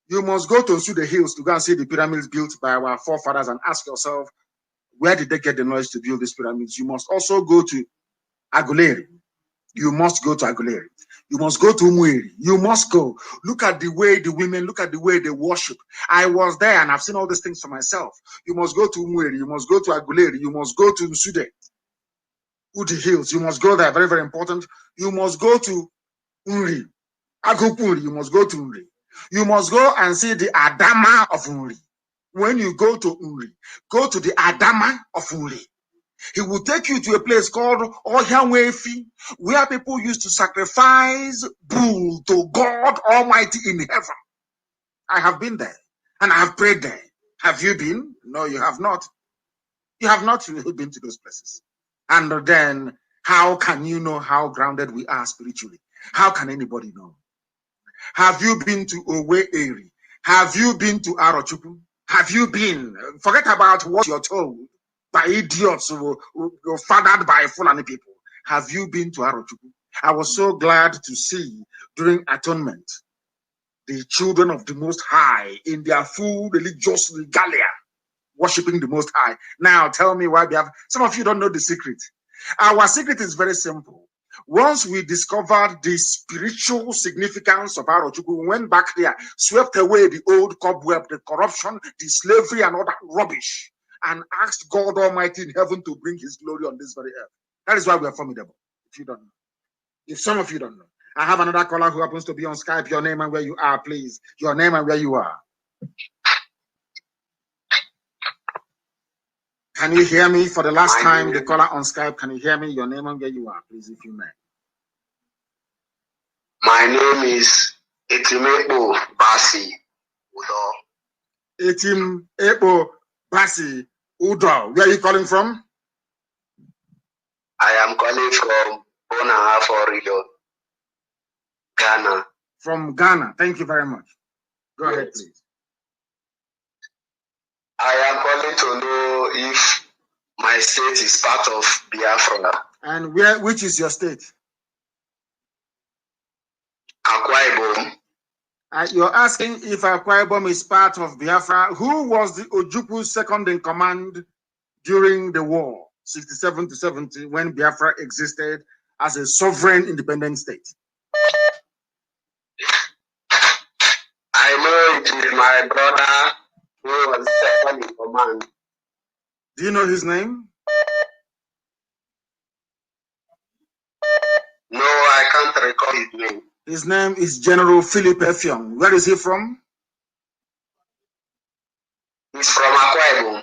You must go to the hills to go and see the pyramids built by our forefathers and ask yourself, where did they get the knowledge to build these pyramids? You must also go to Aguleri. You must go to Aguleri. You must go to Umueri. You must go. Look at the way the women, look at the way they worship. I was there and I've seen all these things for myself. You must go to Umueri. You must go to Aguleri. You must go to Nsude, Udi Hills. You must go there. Very, very important. You must go to Unri. Agopuri. You must go to Unri. You must go and see the Adama of Unri. When you go to Unri, go to the Adama of Unri. He will take you to a place called Ohianwefi, where people used to sacrifice bull to God Almighty in heaven. I have been there and I have prayed there. Have you been? No, you have not. You have not really been to those places. And then how can you know how grounded we are spiritually? How can anybody know? Have you been to Owe Eri? Have you been to Arochukwu? Have you been? Forget about what you're told by idiots who fathered by Fulani people. Have you been to Arochukwu? I was so glad to see during atonement the children of the Most High in their full religious regalia, worshiping the Most High. Now tell me why we have, some of you don't know the secret. Our secret is very simple. Once we discovered the spiritual significance of Arochukwu, we went back there, swept away the old cobweb, the corruption, the slavery, and all that rubbish, and asked God Almighty in heaven to bring his glory on this very earth. That is why we are formidable, if you don't know. If some of you don't know. I have another caller who happens to be on Skype. Your name and where you are, please. Your name and where you are. Can you hear me for the last time? The caller on Skype, can you hear me? Your name and where you are, please, if you may. My name is Etimebo Basi Udo. Etimebo Basi Udo. Where are you calling from? I am calling from Bonahafo region, Ghana. From Ghana. Thank you very much. Go ahead, please. I am calling to know if my state is part of Biafra. And which is your state? Akwa Ibom. You're asking if Akwa Ibom is part of Biafra. Who was the Ojukwu second in command during the war, 67 to 70, when Biafra existed as a sovereign independent state? I know it is my brother who was second in command. Do you know his name? No, I can't recall his name. His name is General Philip Effiong. Where is he from? He's from Akwa Ibom.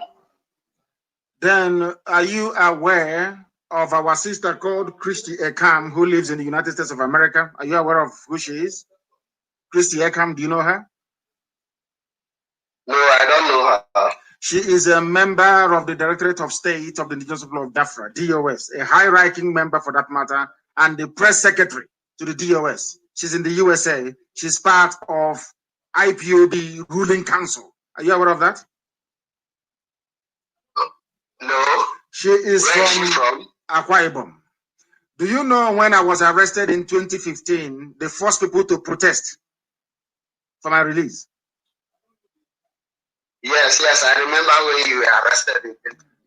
Then, are you aware of our sister called Christy Ekam, who lives in the United States of America? Are you aware of who she is? Christy Ekam, do you know her? No, I don't know her. She is a member of the Directorate of State of the Indigenous People of Biafra, DOS, a high-ranking member for that matter, and the press secretary to the DOS. She's in the USA. She's part of IPOB ruling council. Are you aware of that? No. She is from Akwa Ibom. Do you know when I was arrested in 2015, the first people to protest for my release? Yes, I remember when you were arrested.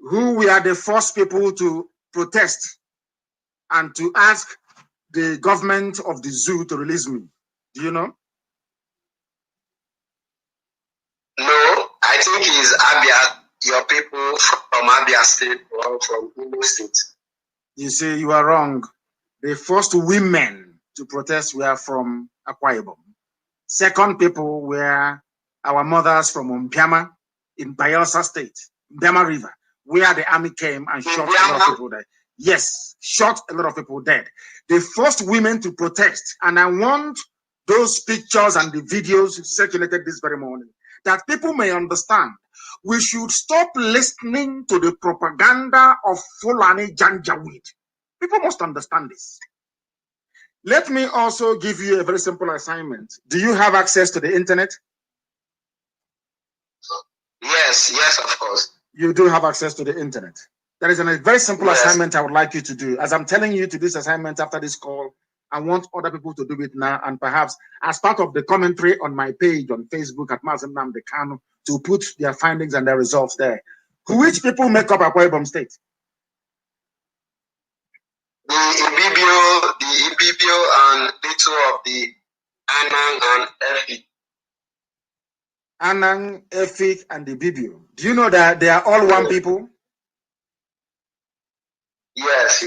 Who were the first people to protest and to ask the government of the zoo to release me? Do you know? No, I think it's Abia, your people from Abia State or from Imo State. You see, you are wrong. The first women to protest were from Akwa Ibom. Second people were our mothers from Umpiama in Bayelsa State, Mpiama River, where the army came and shot a lot of people dead. Yes, shot a lot of people dead. The first women to protest, and I want those pictures and the videos circulated this very morning, that people may understand. We should stop listening to the propaganda of Fulani Janjaweed. People must understand this. Let me also give you a very simple assignment. Do you have access to the internet? Yes, of course. You do have access to the internet. There is a very simple assignment I would like you to do. As I'm telling you to this assignment after this call, I want other people to do it now, and perhaps as part of the commentary on my page on Facebook at Mazi Nnamdi Kanu, to put their findings and their results there. Which people make up Akwa Ibom State? The Ibibio and little of the Anang and Efik. Anang, Efik, and the Ibibio. Do you know that they are all one people? Yes.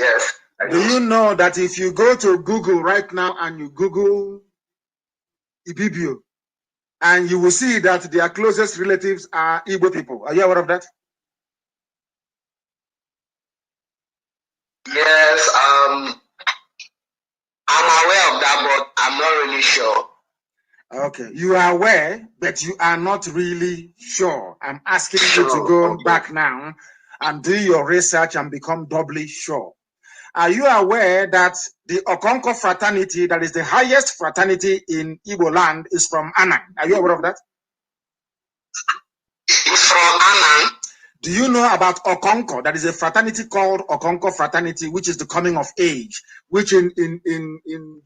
Do you know that if you go to Google right now and you Google Ibibio, and you will see that their closest relatives are Igbo people? Are you aware of that? Yes, I'm aware of that, but I'm not really sure. Okay, you are aware, but you are not really sure. I'm asking you to go back now and do your research and become doubly sure. Are you aware that the Okonko fraternity, that is the highest fraternity in Igbo land, is from Anang? Are you aware of that? It's from Anang? Do you know about Okonko? There is a fraternity called Okonko fraternity, which is the coming of age, which in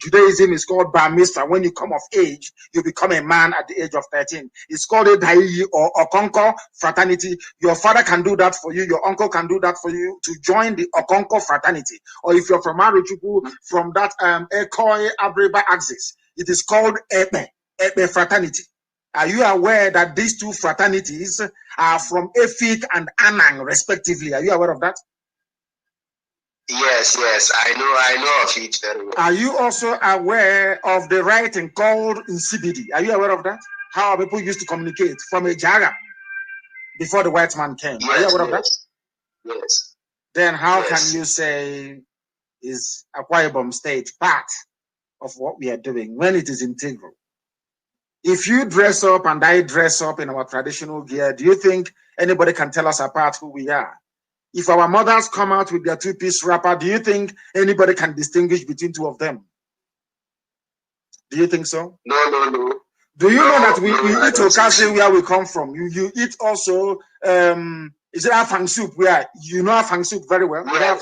Judaism is called Bar Mitzvah. When you come of age, you become a man at the age of 13. It's called a Dai or Okonko fraternity. Your father can do that for you. Your uncle can do that for you to join the Okonko fraternity. Or if you're from Marichuku, from that Ekoi Abreba axis, it is called Epe fraternity. Are you aware that these two fraternities are from Efik and Anang, respectively? Are you aware of that? Yes, I know of it very well. Are you also aware of the writing called Nsibidi? Are you aware of that? How people used to communicate from a Jaga before the white man came. Yes, are you aware of that? Yes. Then how can you say is Akwa Ibom State part of what we are doing when it is integral? If you dress up and I dress up in our traditional gear, do you think anybody can tell us apart who we are? If our mothers come out with their two-piece wrapper, do you think anybody can distinguish between two of them? Do you think so? No. Do you know that we eat okazi where we come from? You eat also, is it afang soup? Where you know afang soup very well? Yes.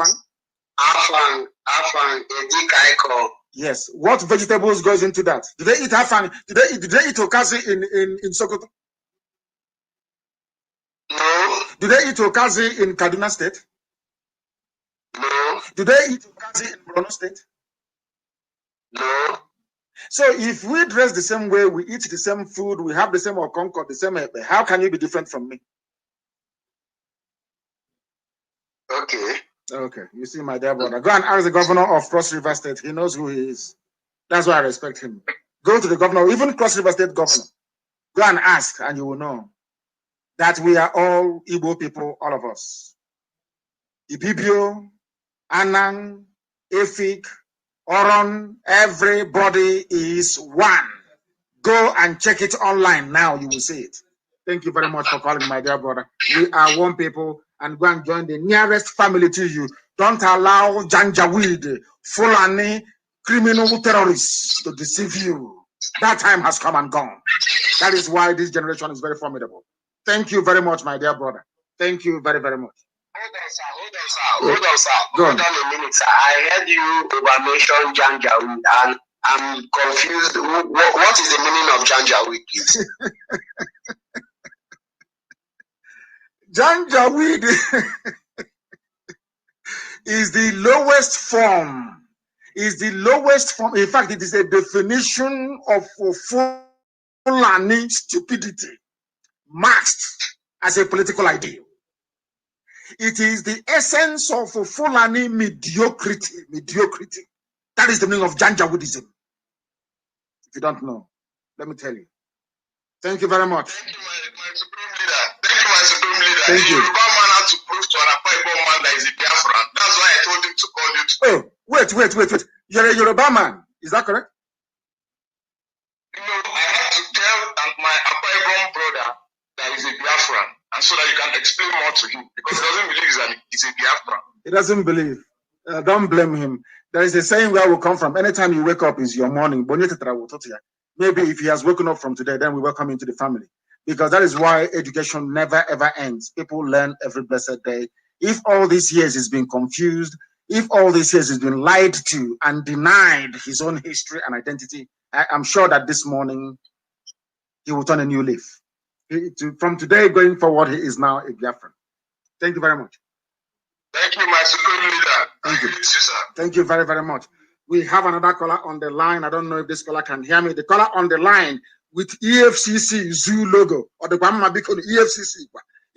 Afang, edikaiko. Yes. What vegetables goes into that? Do they eat afang? Do they eat okazi in Sokoto? No. Do they eat okazi in Kaduna State? No. Do they eat okazi in Borno State? No. So if we dress the same way, we eat the same food, we have the same okonko, the same, how can you be different from me? Okay. Okay. You see, my dear brother, go and ask the governor of Cross River State. He knows who he is. That's why I respect him. Go to the governor, even Cross River State governor. Go and ask, and you will know that we are all Igbo people, all of us. Ibibio, Anang, Efik, Oron, everybody is one. Go and check it online now, you will see it. Thank you very much for calling, my dear brother. We are one people, and go and join the nearest family to you. Don't allow Janjaweed, Fulani, criminal terrorists to deceive you. That time has come and gone. That is why this generation is very formidable. Thank you very much, my dear brother. Thank you very, very much. Hold on, sir. Hold on a minute, sir. I heard you over mention Janjaweed, and I'm confused. What is the meaning of Janjaweed, please? Janjaweed is the lowest form. In fact, it is a definition of Fulani stupidity masked as a political ideal. It is the essence of Fulani mediocrity. That is the meaning of Janjaweedism. If you don't know, let me tell you. Thank you very much. Thank you, my supreme leader. My supreme leader. Thank you. Yoruba man had to prove to an Akwa man that is a Biafran. That's why I told him to call you. Oh, wait. You're a Yoruba man. Is that correct? No, I have to tell my Akwa brother that he's a Biafran, and so that you can explain more to him, because he doesn't believe he's a Biafran. He doesn't believe. Don't blame him. There is a saying where we come from. Anytime you wake up is your morning. Maybe if he has woken up from today, then we welcome him to the family. Because that is why education never ever ends. People learn every blessed day. If all these years he's been confused, if all these years he's been lied to and denied his own history and identity, I'm sure that this morning he will turn a new leaf. From today going forward, he is now a Biafran. Thank you very much. Thank you, my supreme leader. Thank you. Sir. Thank you very, very much. We have another caller on the line. I don't know if this caller can hear me. The caller on the line with EFCC Zoo logo, or the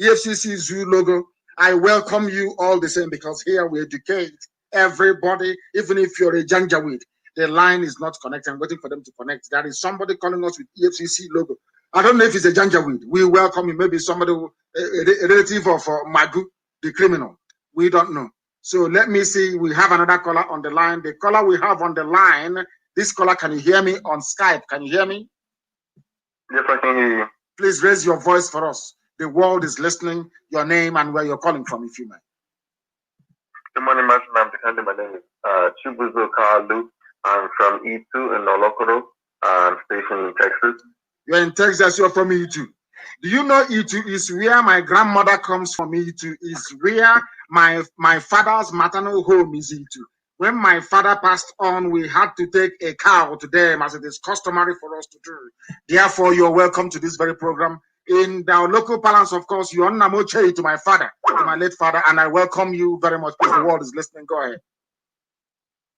EFCC Zoo logo. I welcome you all the same, because here we educate everybody, even if you're a Janjaweed. The line is not connected. I'm waiting for them to connect. There is somebody calling us with EFCC logo. I don't know if it's a Janjaweed. We welcome you. Maybe somebody, a relative of Magu, the criminal. We don't know. So let me see. We have another caller on the line. The caller we have on the line, this caller, can you hear me on Skype? Can you hear me? Yes, I can hear you. Please raise your voice for us. The world is listening. Your name and where you're calling from, if you may. Good morning, Master Nnamdi. My name is Chibuzo Kalu. I'm from E2 in Olokoro. I'm stationed in Texas. You're in Texas. You're from E2. Do you know Itu is where my grandmother comes from? Itu is where my father's maternal home is. Itu. When my father passed on, we had to take a cow to them as it is customary for us to do. Therefore, you're welcome to this very program. In our local balance, of course, you're Namoche to my father, to my late father, and I welcome you very much because the world is listening. Go ahead.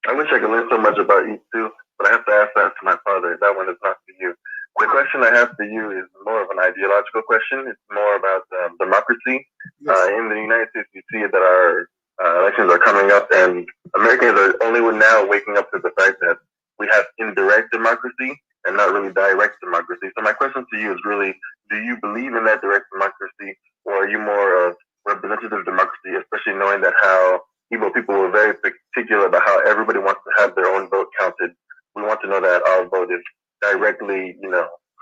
I wish I could learn so much about you too, but I have to ask that to my father. That one is not for you. The question I have for you is more of an ideological question. It's more about democracy. Yes. In the United States, we see that our elections are coming up, and Americans are only now waking up to the fact that we have indirect democracy and not really direct democracy. So my question to you is really, do you believe in that direct democracy, or are you more of representative democracy, especially knowing that how Igbo people were very particular about how everybody wants to have their own vote counted. We want to know that our vote is directly,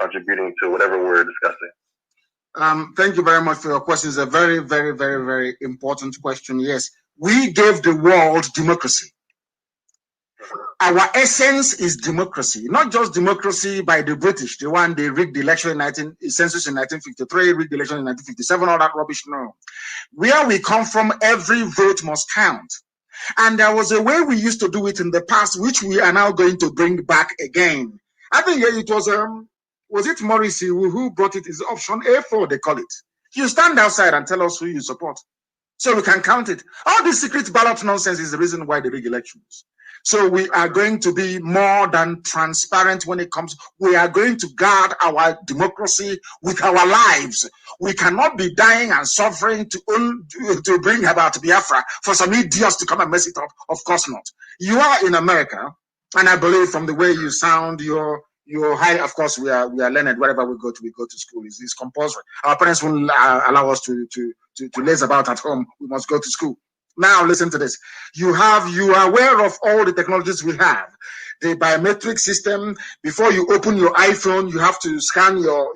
contributing to whatever we're discussing. Thank you very much for your question. It's a very, very, very, very important question. Yes, we gave the world democracy. Our essence is democracy, not just democracy by the British, the one they rigged the election census in 1953, rigged the election in 1957, all that rubbish. No. Where we come from, every vote must count. And there was a way we used to do it in the past, which we are now going to bring back again. I think it was it Morrissey who brought it? Is option A4, they call it. You stand outside and tell us who you support, so we can count it. All this secret ballot nonsense is the reason why they rig elections. So we are going to be more than transparent when it comes. We are going to guard our democracy with our lives. We cannot be dying and suffering to bring about Biafra for some idiots to come and mess it up. Of course not. You are in America, and I believe from the way you sound, you're high. Of course, we are learned. Wherever we go to school. It's compulsory. Our parents won't allow us to laze about at home. We must go to school. Now listen to this. You are aware of all the technologies we have. The biometric system. Before you open your iPhone, you have to scan your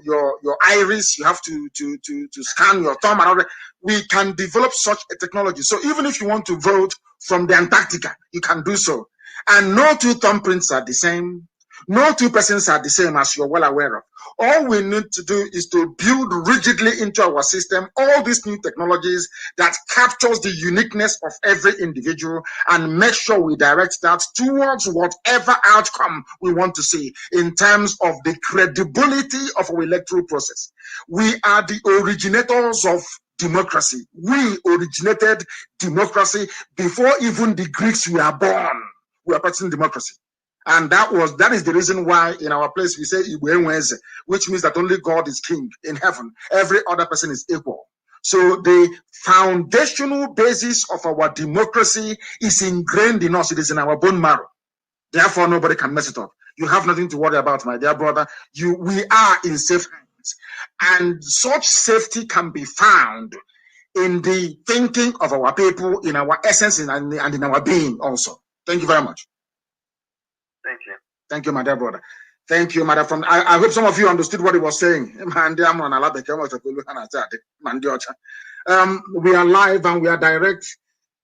iris. You have to scan your thumb and all that. We can develop such a technology. So even if you want to vote from the Antarctica, you can do so. And no two thumbprints are the same. No two persons are the same, as you're well aware of. All we need to do is to build rigidly into our system all these new technologies that captures the uniqueness of every individual and make sure we direct that towards whatever outcome we want to see in terms of the credibility of our electoral process. We are the originators of democracy. We originated democracy before even the Greeks were born. We are practicing democracy. And that is the reason why in our place we say which means that only God is king in heaven. Every other person is equal. So the foundational basis of our democracy is ingrained in us. It is in our bone marrow. Therefore, nobody can mess it up. You have nothing to worry about, my dear brother. We are in safe hands. And such safety can be found in the thinking of our people, in our essence, and in our being also. Thank you very much. Thank you. Thank you, my dear brother. Thank you, madam. I hope some of you understood what he was saying. We are live and we are direct,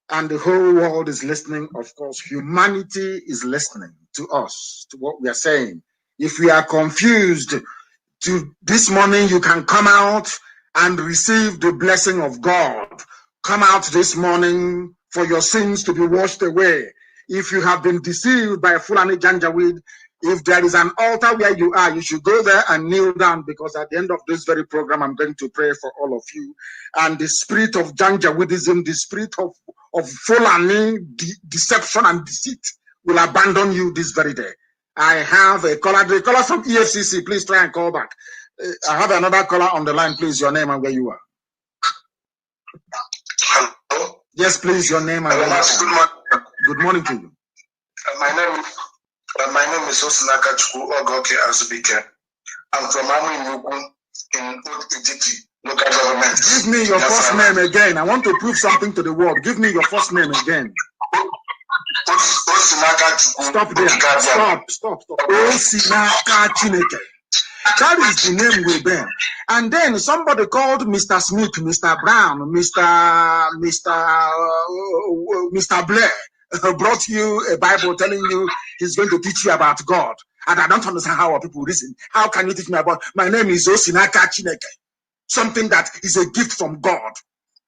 and the whole world is listening. Of course, humanity is listening to us, to what we are saying. If we are confused, this morning you can come out and receive the blessing of God. Come out this morning for your sins to be washed away. If you have been deceived by a Fulani Janjaweed, if there is an altar where you are, you should go there and kneel down, because at the end of this very program, I'm going to pray for all of you. And the spirit of Janjaweedism, the spirit of Fulani deception and deceit will abandon you this very day. I have a caller, the caller from EFCC. Please try and call back. I have another caller on the line. Please, your name and where you are. Hello? Yes, please, your name and where you are. Good morning to you. My name is Osinaka Chukwu Ogoke Azubike. I'm from Amu in Old Ejiti local government. Give me your first name again. I want to prove something to the world. Give me your first name again. Osinaka Chukwu. Stop there. Stop. Osinaka Chineke. That is the name we bear. And then somebody called Mr. Smith, Mr. Brown, Mr. Blair brought you a Bible telling you he's going to teach you about God. And I don't understand how our people reason. How can you teach me about? My name is Osinaka Chineke. something that is a gift from God.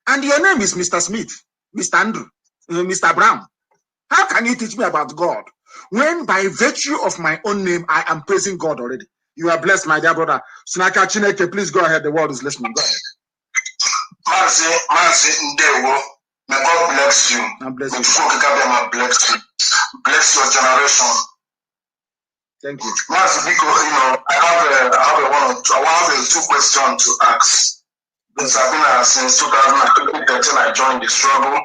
And your name is Mr. Smith, Mr. Andrew, Mr. Brown. How can you teach me about God when by virtue of my own name, I am praising God already? You are blessed, my dear brother. Sunaka Chineke, please go ahead. The world is listening. Go ahead. Mazi, Ndewo, may God bless you. God bless you. Bless you. Bless your generation. Thank you. Mazi, I have two questions to ask. It's been since 2013 I joined the struggle.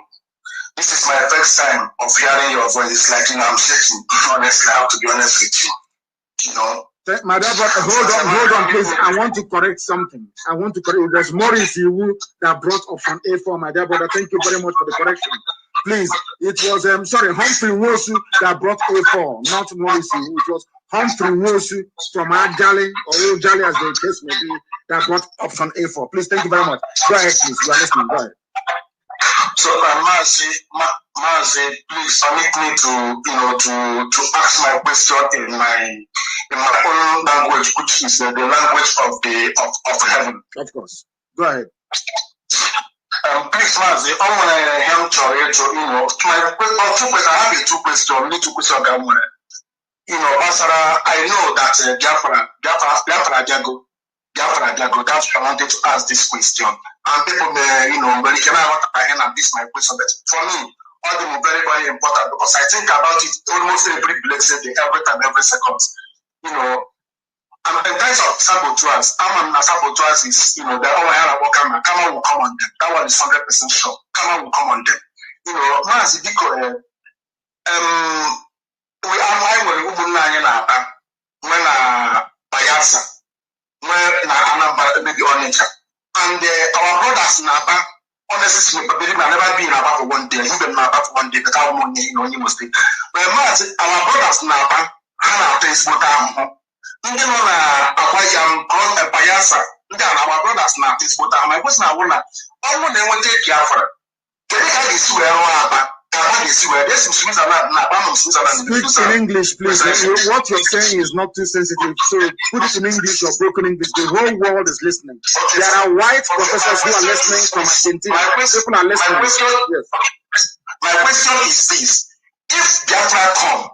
This is my first time of hearing your voice. It's like, I'm shaking. Honestly, I have to be honest with you. My dear brother, hold on, please. I want to correct something. It was Maurice that brought option A4, my dear brother. Thank you very much for the correction. Please, it was Humphrey Wosu that brought A4, not Maurice. It was Humphrey Wosu from Ajali or Ojali, as the case may be, that brought option A4. Please, thank you very much. Go ahead, please. You are listening. Go ahead. So, Mazi, please permit me to ask my question in my own language, which is the language of heaven. Of course. Go ahead. Please, Mazi, I want to help I have two questions. I know that Biafra Jago. That's why I wanted to ask this question. And people may, when you cannot and this my question, but for me, all them are very, very important because I think about it almost every blessed day, every time, every second. And in terms of saboteurs, saboteurs is, the Kama will come on them. That one is 100% sure. Kama will come on them. Mazi Biko, we are my when Bayasa. And our brothers in Aba, honestly, I never been in Aba for one day. You've been in Aba for one day, but how many you must be. But our brothers in Aba, Hana plays what I'm. Even on a Bayasa, our brothers now is what I'm. I was not one. I want to take Biafra. Can I get to Aba? Speak in English, please. What you're saying is not too sensitive, so put it in English or broken English. The whole world is listening. There are white professors who are listening from Argentina. People are listening. My question is this: if Biafra come,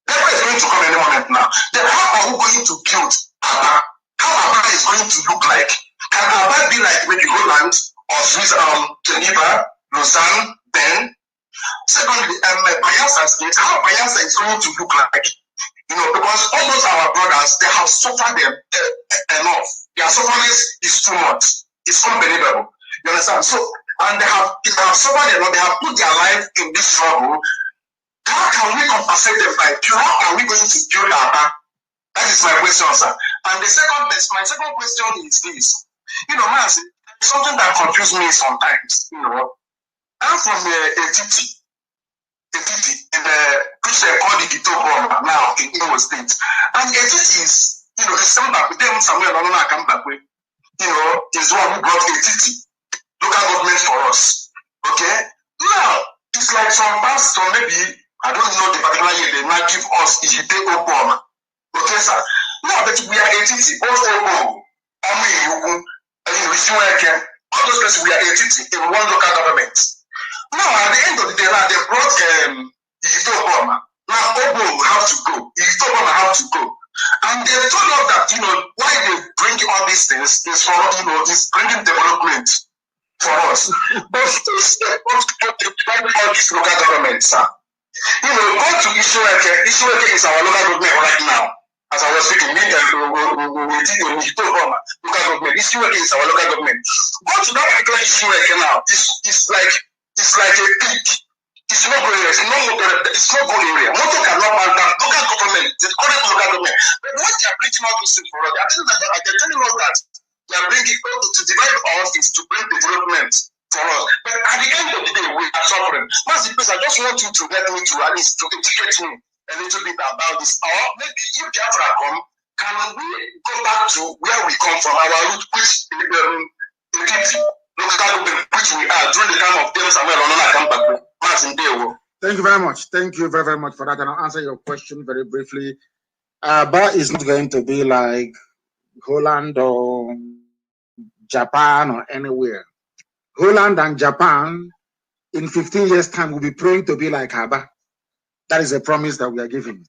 Biafra is going to come any moment now. Then how are we going to build Aba? How Aba is going to look like? Can Aba be like maybe Holland or Switzerland, Geneva, Lausanne, Ben? Secondly, Bayelsa State, how Bayelsa is going to look like? Because almost our brothers, they have suffered enough. Their suffering is too much. It's unbelievable. You understand? So, and they have suffered enough. They have put their life in this struggle. How can we compensate them by pure? How are we going to build our back? That is my question, sir. And my second question is this. Mazi, something that confuses me sometimes. I'm from Etiti, which they call the Gitoboma now in Imo State. And Etiti is, it's somewhere along Akambakwe, is one who brought Etiti, local government for us. Okay? Now, it's like some pastor, maybe, I don't know the particular year, they might give us Gitoboma. Okay, sir? Now, but we are Etiti, also, all those places we are Etiti in one local government. Now, at the end of the day, they brought Igitoboma. Now, Obo will have to go. Igitoboma have to go. And they told us that, why they bring all these things is for, is bringing development for us. But all these local governments, sir. Go to Ishueke. Ishueke is our local government right now. As I was speaking, Igitoboma, local government. Ishueke is our local government. Go to that particular Ishueke now. It's like a pig. It's not good area. It's not good area. Moto cannot ban that. Local government, the current local government. But what they are preaching out to say for us, they're telling us that they are bringing to divide our office to bring development for us. But at the end of the day, we are suffering. Mazi, please, I just want you to let me to at least to educate me a little bit about this. Or maybe if Biafra come, can we go back to where we come from, our root, which which we are during the time of James Samuel Onona. Thank you very much. Thank you very, very much for that. And I'll answer your question very briefly. Aba is not going to be like Holland or Japan or anywhere. Holland and Japan in 15 years' time will be praying to be like Haba. That is a promise that we are giving.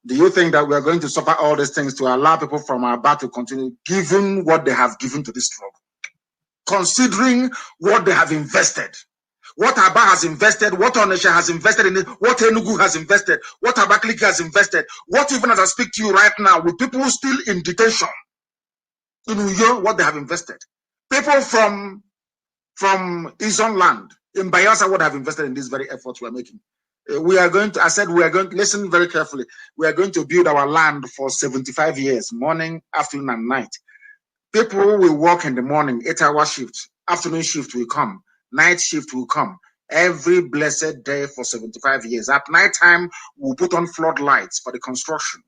Do you think that we are going to suffer all these things to allow people from Haba to continue given what they have given to this struggle? Considering what they have invested, what Haba has invested, what Onisha has invested in it, what Enugu has invested, what Abakaliki has invested, what even as I speak to you right now, with people still in detention, in Uyo, what they have invested. People from Izon land, in Bayelsa, what have invested in these very efforts we are making. We are going to, I said, we are going to listen very carefully. We are going to build our land for 75 years, morning, afternoon, and night. People will work in the morning, 8-hour shift, afternoon shift will come, night shift will come, every blessed day for 75 years. At night time, we'll put on floodlights for the construction.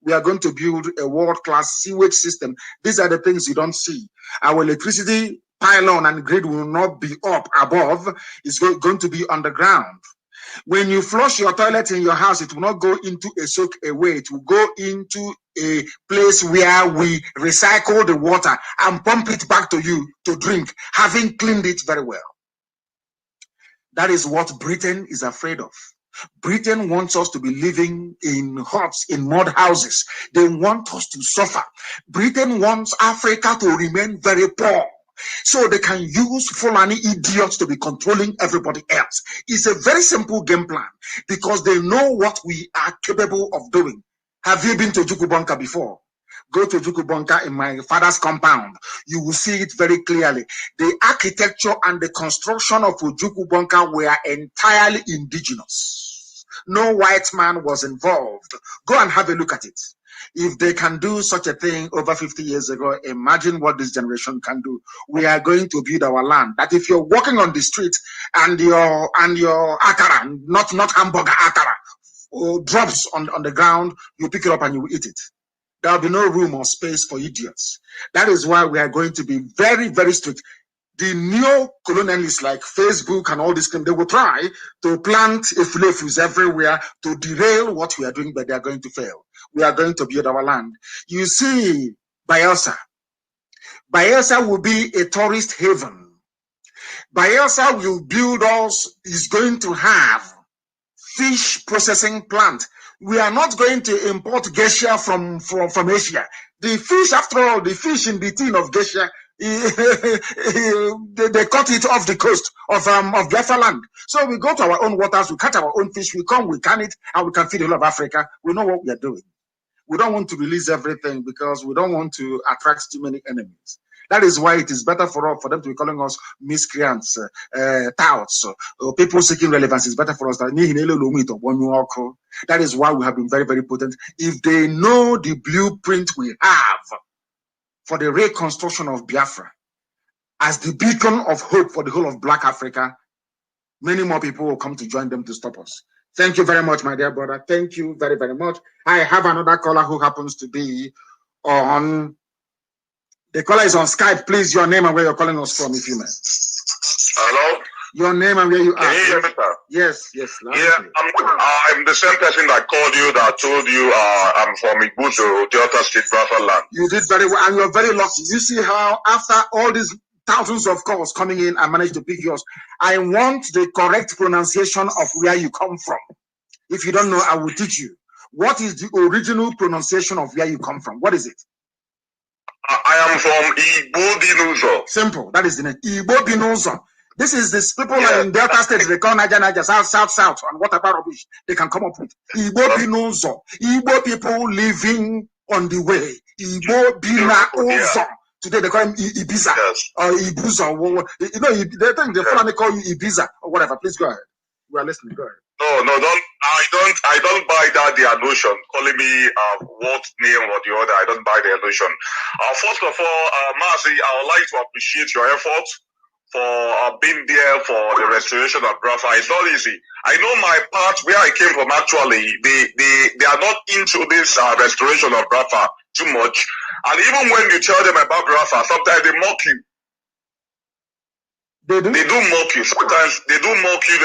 We are going to build a world-class sewage system. These are the things you don't see. Our electricity pylon and grid will not be up above. It's going to be underground. When you flush your toilet in your house, it will not go into a soak away. It will go into a place where we recycle the water and pump it back to you to drink, having cleaned it very well. That is what Britain is afraid of. Britain wants us to be living in huts, in mud houses. They want us to suffer. Britain wants Africa to remain very poor, so they can use Fulani idiots to be controlling everybody else. It's a very simple game plan because they know what we are capable of doing. Have you been to Jukubonka before? Go to Jukubonka in my father's compound. You will see it very clearly. The architecture and the construction of Jukubonka were entirely indigenous. No white man was involved. Go and have a look at it. If they can do such a thing over 50 years ago, imagine what this generation can do. We are going to build our land. That if you're walking on the street and your akara, not hamburger akara, drops on the ground, you pick it up and you will eat it. There will be no room or space for idiots. That is why we are going to be very, very strict. The neo-colonialists like Facebook and all this, they will try to plant efulefus everywhere to derail what we are doing, but they are going to fail. We are going to build our land. You see, Bayelsa. Bayelsa will be a tourist haven. Bayelsa will build us, is going to have fish processing plant. We are not going to import geisha from Asia. The fish, after all, the fish in the tin of geisha, they cut it off the coast of Biafra land. So we go to our own waters, we catch our own fish, we come, we can it, and we can feed the whole of Africa. We know what we are doing. We don't want to release everything because we don't want to attract too many enemies. That is why it is better for them to be calling us miscreants, touts, or people seeking relevance. It's better for us that is why we have been very, very potent. If they know the blueprint we have for the reconstruction of Biafra as the beacon of hope for the whole of Black Africa, many more people will come to join them to stop us. Thank you very much, my dear brother. Thank you very, very much. I have another caller who happens to be on. The caller is on Skype. Please, your name and where you're calling us from, if you may. Hello? Your name and where you are. Can you hear me, sir? Yes. I'm the same person that called you, that told you I'm from Igbuzo, Delta State, Biafra land. You did very well, and you're very lucky. You see how after all these thousands of calls coming in, I managed to pick yours. I want the correct pronunciation of where you come from. If you don't know, I will teach you. What is the original pronunciation of where you come from? What is it? I am from Igbo Binuzo. Simple. That is the name. Igbo Binuzo. This is this people in Delta State, they call Niger, South, and what about rubbish they can come up with. Igbo Binuzo. Igbo people living on the way. Igbo Binuzo. Today they call him Ibiza or Ibuza. You know, they think they finally call you Ibiza or whatever. Please go ahead. We are listening. Go ahead. No, I don't buy that their notion. Calling me what name or the other. I don't buy their notion. First of all, Mazi, I would like to appreciate your effort for being there for the restoration of Biafra. It's not easy. I know my part where I came from. Actually, they are not into this restoration of Biafra too much. And even when you tell them about Biafra, sometimes they mock you. They do mock you. Sometimes they do mock you.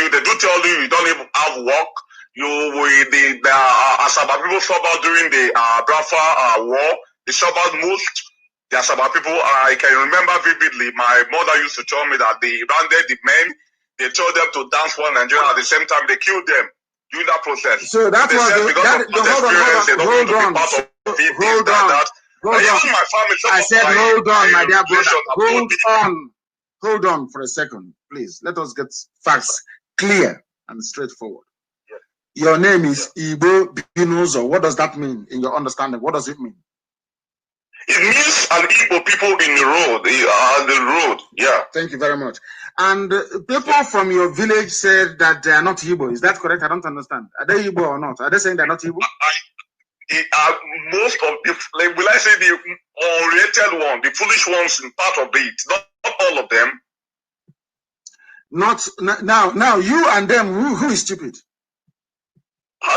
They do tell you you don't even have work. The Asaba people suffered during the Biafra war. They suffered most. There are some people, I can remember vividly, my mother used to tell me that they rounded the men, they told them to dance for Nigeria, at the same time they killed them during that process. So that they was said the, because that, of the, hold on, hold on. Even my family, I said hold on, my dear brother. Hold on for a second, please. Let us get facts clear and straightforward. Yeah. Your name is Igbo Binuzo. What does that mean in your understanding? What does it mean? It means an Igbo people in the road. Yeah. Thank you very much. And people from your village said that they are not Igbo. Is that correct? I don't understand. Are they Igbo or not? Are they saying they're not Igbo? Most of the, like, will I say the oriented one, the foolish ones in part of it, not all of them. Not now. You and them. Who is stupid?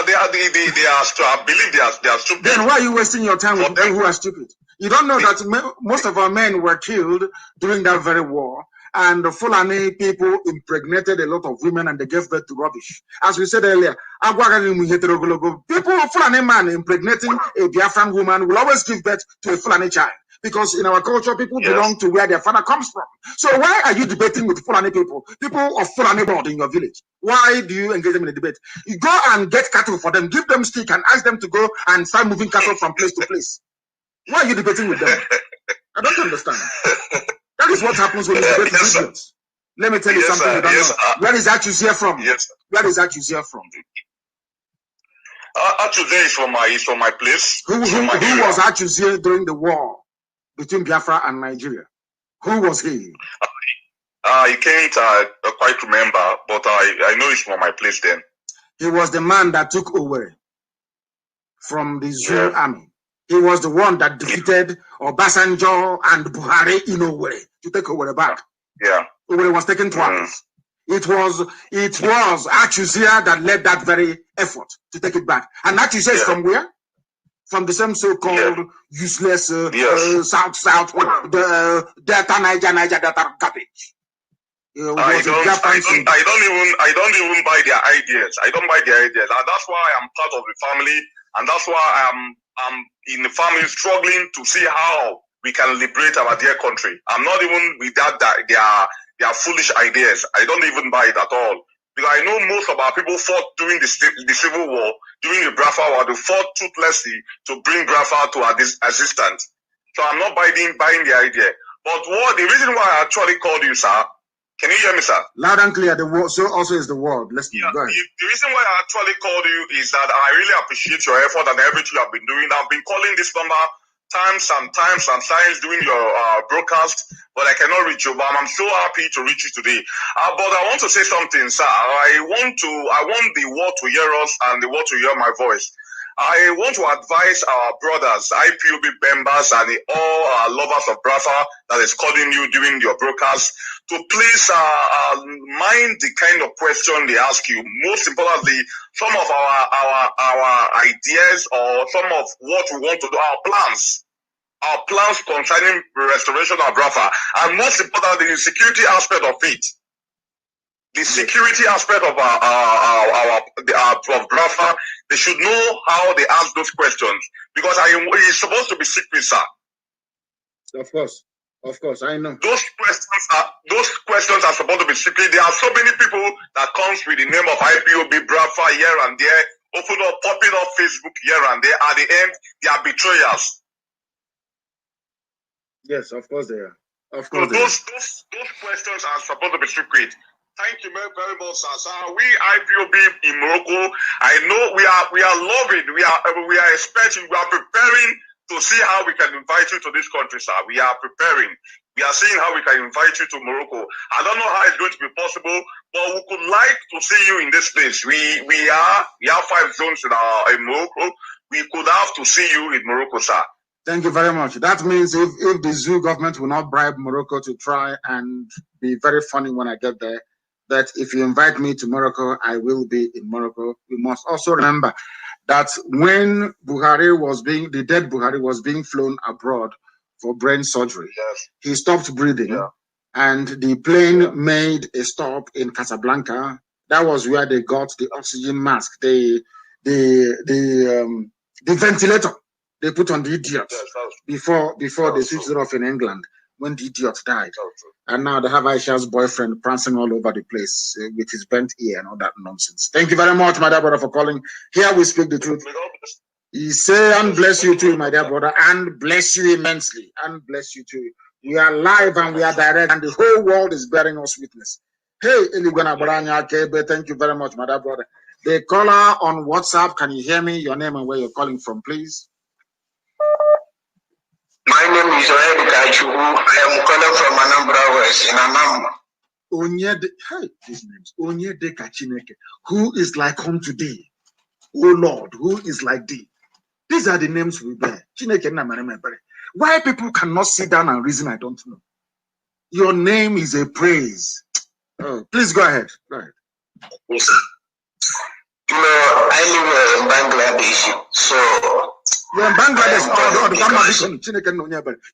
They are. I believe they are stupid. Then why are you wasting your time with people who are stupid? You don't know that most of our men were killed during that very war, and the Fulani people impregnated a lot of women and they gave birth to rubbish. As we said earlier, people, Fulani man impregnating a Biafran woman will always give birth to a Fulani child. Because in our culture, people belong to where their father comes from. So why are you debating with Fulani people of Fulani blood in your village? Why do you engage them in a debate? You go and get cattle for them, give them stick and ask them to go and start moving cattle from place to place. Why are you debating with them? I don't understand. That is what happens when you debate with idiots. Let me tell you something you don't know. Where is Achuzia from? Where is Achuzia from? Achuzia is from my place. Who was Achuzia during the war between Biafra and Nigeria? Who was he? I can't quite remember, but I know he's from my place then. He was the man that took Owerri from the Zulu army. He was the one that defeated Obasanjo and Buhari in Owerri to take Owerri back. Yeah. Owerri was taken twice. It was Achuzia that led that very effort to take it back. And Achuzia is from where? From the same so-called useless South, the Delta Niger Delta garbage. I don't even buy their ideas. I don't buy their ideas, and that's why I'm part of the family, and that's why I'm in the family struggling to see how we can liberate our dear country. I'm not even with their foolish ideas. I don't even buy it at all. Because I know most of our people fought during the Civil War, during the Biafra War, they fought toothlessly to bring Biafra to our existence. So I'm not buying the idea. But the reason why I actually called you, sir, can you hear me, sir? Loud and clear. The word, so also is the word. Let's go ahead. The reason why I actually called you is that I really appreciate your effort and everything you have been doing. I've been calling this number times and times during your broadcast, but I cannot reach you. But I'm so happy to reach you today. But I want to say something, sir. I want the world to hear us and the world to hear my voice. I want to advise our brothers, IPOB members, and all our lovers of Biafra that is calling you during your broadcast to please mind the kind of question they ask you. Most importantly, some of our ideas or some of what we want to do, our plans concerning restoration of Biafra, and most importantly, the security aspect of it. The security aspect of of Biafra, they should know how they ask those questions, because it's supposed to be secret, sir. Of course, I know. Those questions are supposed to be secret. There are so many people that comes with the name of IPOB Biafra here and there, popping up Facebook here and there. At the end, they are betrayers. Yes, of course they are. Of course. So those questions are supposed to be secret. Thank you very, very much, sir. We IPOB in Morocco, I know we are loving, we are expecting, we are preparing to see how we can invite you to this country, sir. We are preparing. We are seeing how we can invite you to Morocco. I don't know how it's going to be possible, but we could like to see you in this place. We have 5 zones in Morocco. We could have to see you in Morocco, sir. Thank you very much. That means if the zoo government will not bribe Morocco to try and be very funny when I get there, that if you invite me to Morocco, I will be in Morocco. We must also remember that when the dead Buhari was being flown abroad for brain surgery, he stopped breathing, and the plane made a stop in Casablanca. That was where they got the oxygen mask, the ventilator They put on the idiot before they switched it off in England when the idiot died. And now they have Aisha's boyfriend prancing all over the place with his bent ear and all that nonsense. Thank you very much, my dear brother, for calling. Here we speak the truth. He say, and bless you too, my dear brother, and bless you immensely, and bless you too. We are live and we are direct, and the whole world is bearing us witness. Hey, Eligwana Baranya Kebe, thank you very much, my dear brother. The caller on WhatsApp, can you hear me? Your name and where you're calling from, please. My name is Oedika. I am calling from Anambra West in Anambra. Hey, these names. Onyedeka Chineke, who is like unto thee? Oh Lord, who is like thee? These are the names we bear. Chineke na mareme bere. Why people cannot sit down and reason, I don't know. Your name is a praise. Oh, please go ahead. Go ahead. Yes, you know, I live in Bangladesh, so you're in Bangladesh.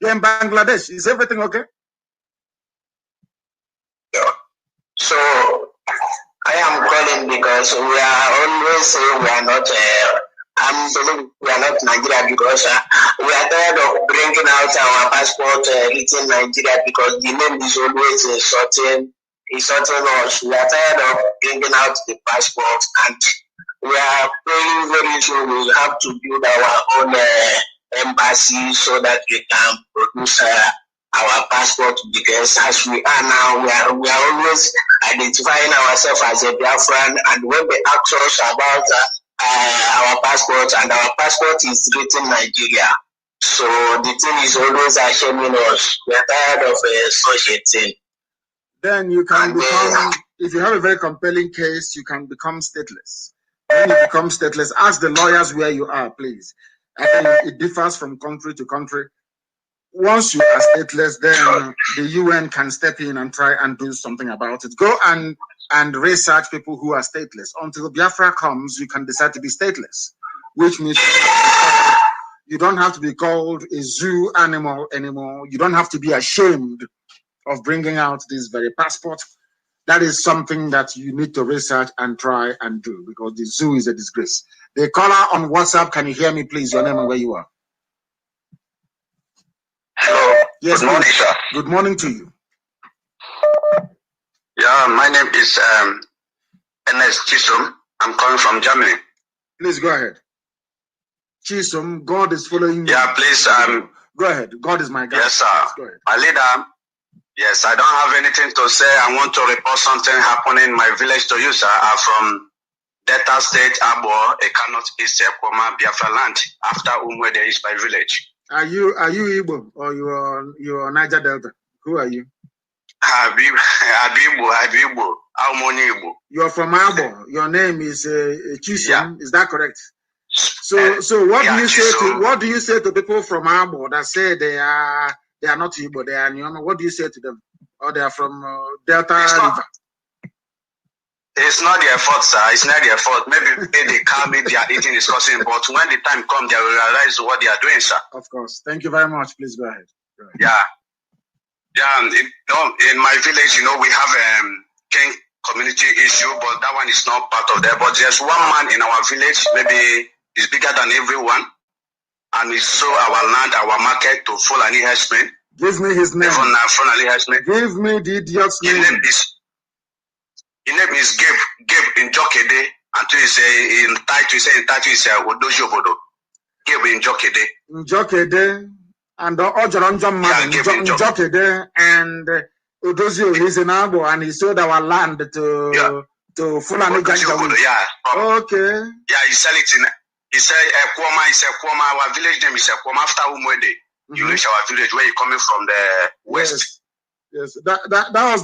You're in Bangladesh. Is everything okay? Yeah. So I am calling because we are always saying we are not. We are not Nigeria because we are tired of bringing out our passport written Nigeria because the name is always insulting us. We are tired of bringing out the passport and we are praying very soon we have to build our own embassy so that we can produce our passport because as we are now, we are always identifying ourselves as a Biafran, and when they ask us about our passport, and our passport is written Nigeria, so the thing is always shaming us. We are tired of such a thing. Then you can become, if you have a very compelling case, you can become stateless. When you become stateless, ask the lawyers where you are, please. I think it differs from country to country. Once you are stateless, then the UN can step in and try and do something about it. Go and research people who are stateless. Until Biafra comes, you can decide to be stateless, which means you don't have to be called a zoo animal anymore. You don't have to be ashamed of bringing out this very passport. That is something that you need to research and try and do because the zoo is a disgrace. The caller on WhatsApp, can you hear me, please? Your name and where you are. Hello. Yes, good morning, sir. Good morning to you. Yeah, my name is Ernest Chisholm. I'm calling from Germany. Please go ahead. Chisholm, God is following you. Yeah, please. Go ahead. God is my God. Yes, sir. Go ahead. My leader. Yes, I don't have anything to say. I want to report something happening in my village to you, sir. I'm from Delta State, Abo, a Kanu East, Ekoma, Biafra land. After Umwede is my village. Are you Igbo or you are Niger Delta? Who are you? Abibu. Igbo. You are from Abo. Your name is Chisholm. Yeah. Is that correct? So what do you say to people from Abo that say they are not Igbo, they are Nyoma? What do you say to them? Or they are from Delta River? It's not their fault, sir. It's not their fault. Maybe they can't make their eating discussing, but when the time comes, they will realize what they are doing, sir. Of course. Thank you very much. Please go ahead. Yeah. Yeah. In my village, we have king community issue, but that one is not part of that. But there's one man in our village, maybe he's bigger than everyone, and he sold our land, our market to Fulani herdsmen. Give me his name. Give me the idiot's name. His name is Gabe in Jokede. Until he say in title, is Odoji Obodo. Gabe in Jokede. Jokede and Ojoronjom man in Jokede and Odoji is in Abo, and he sold our land to Fulani Janjaweed. Yeah. Okay. Yeah, he sell it in. He said Ekwoma. Our village name is Ekwoma after Umwede. You reach our village where you're coming from the west. Yes, that was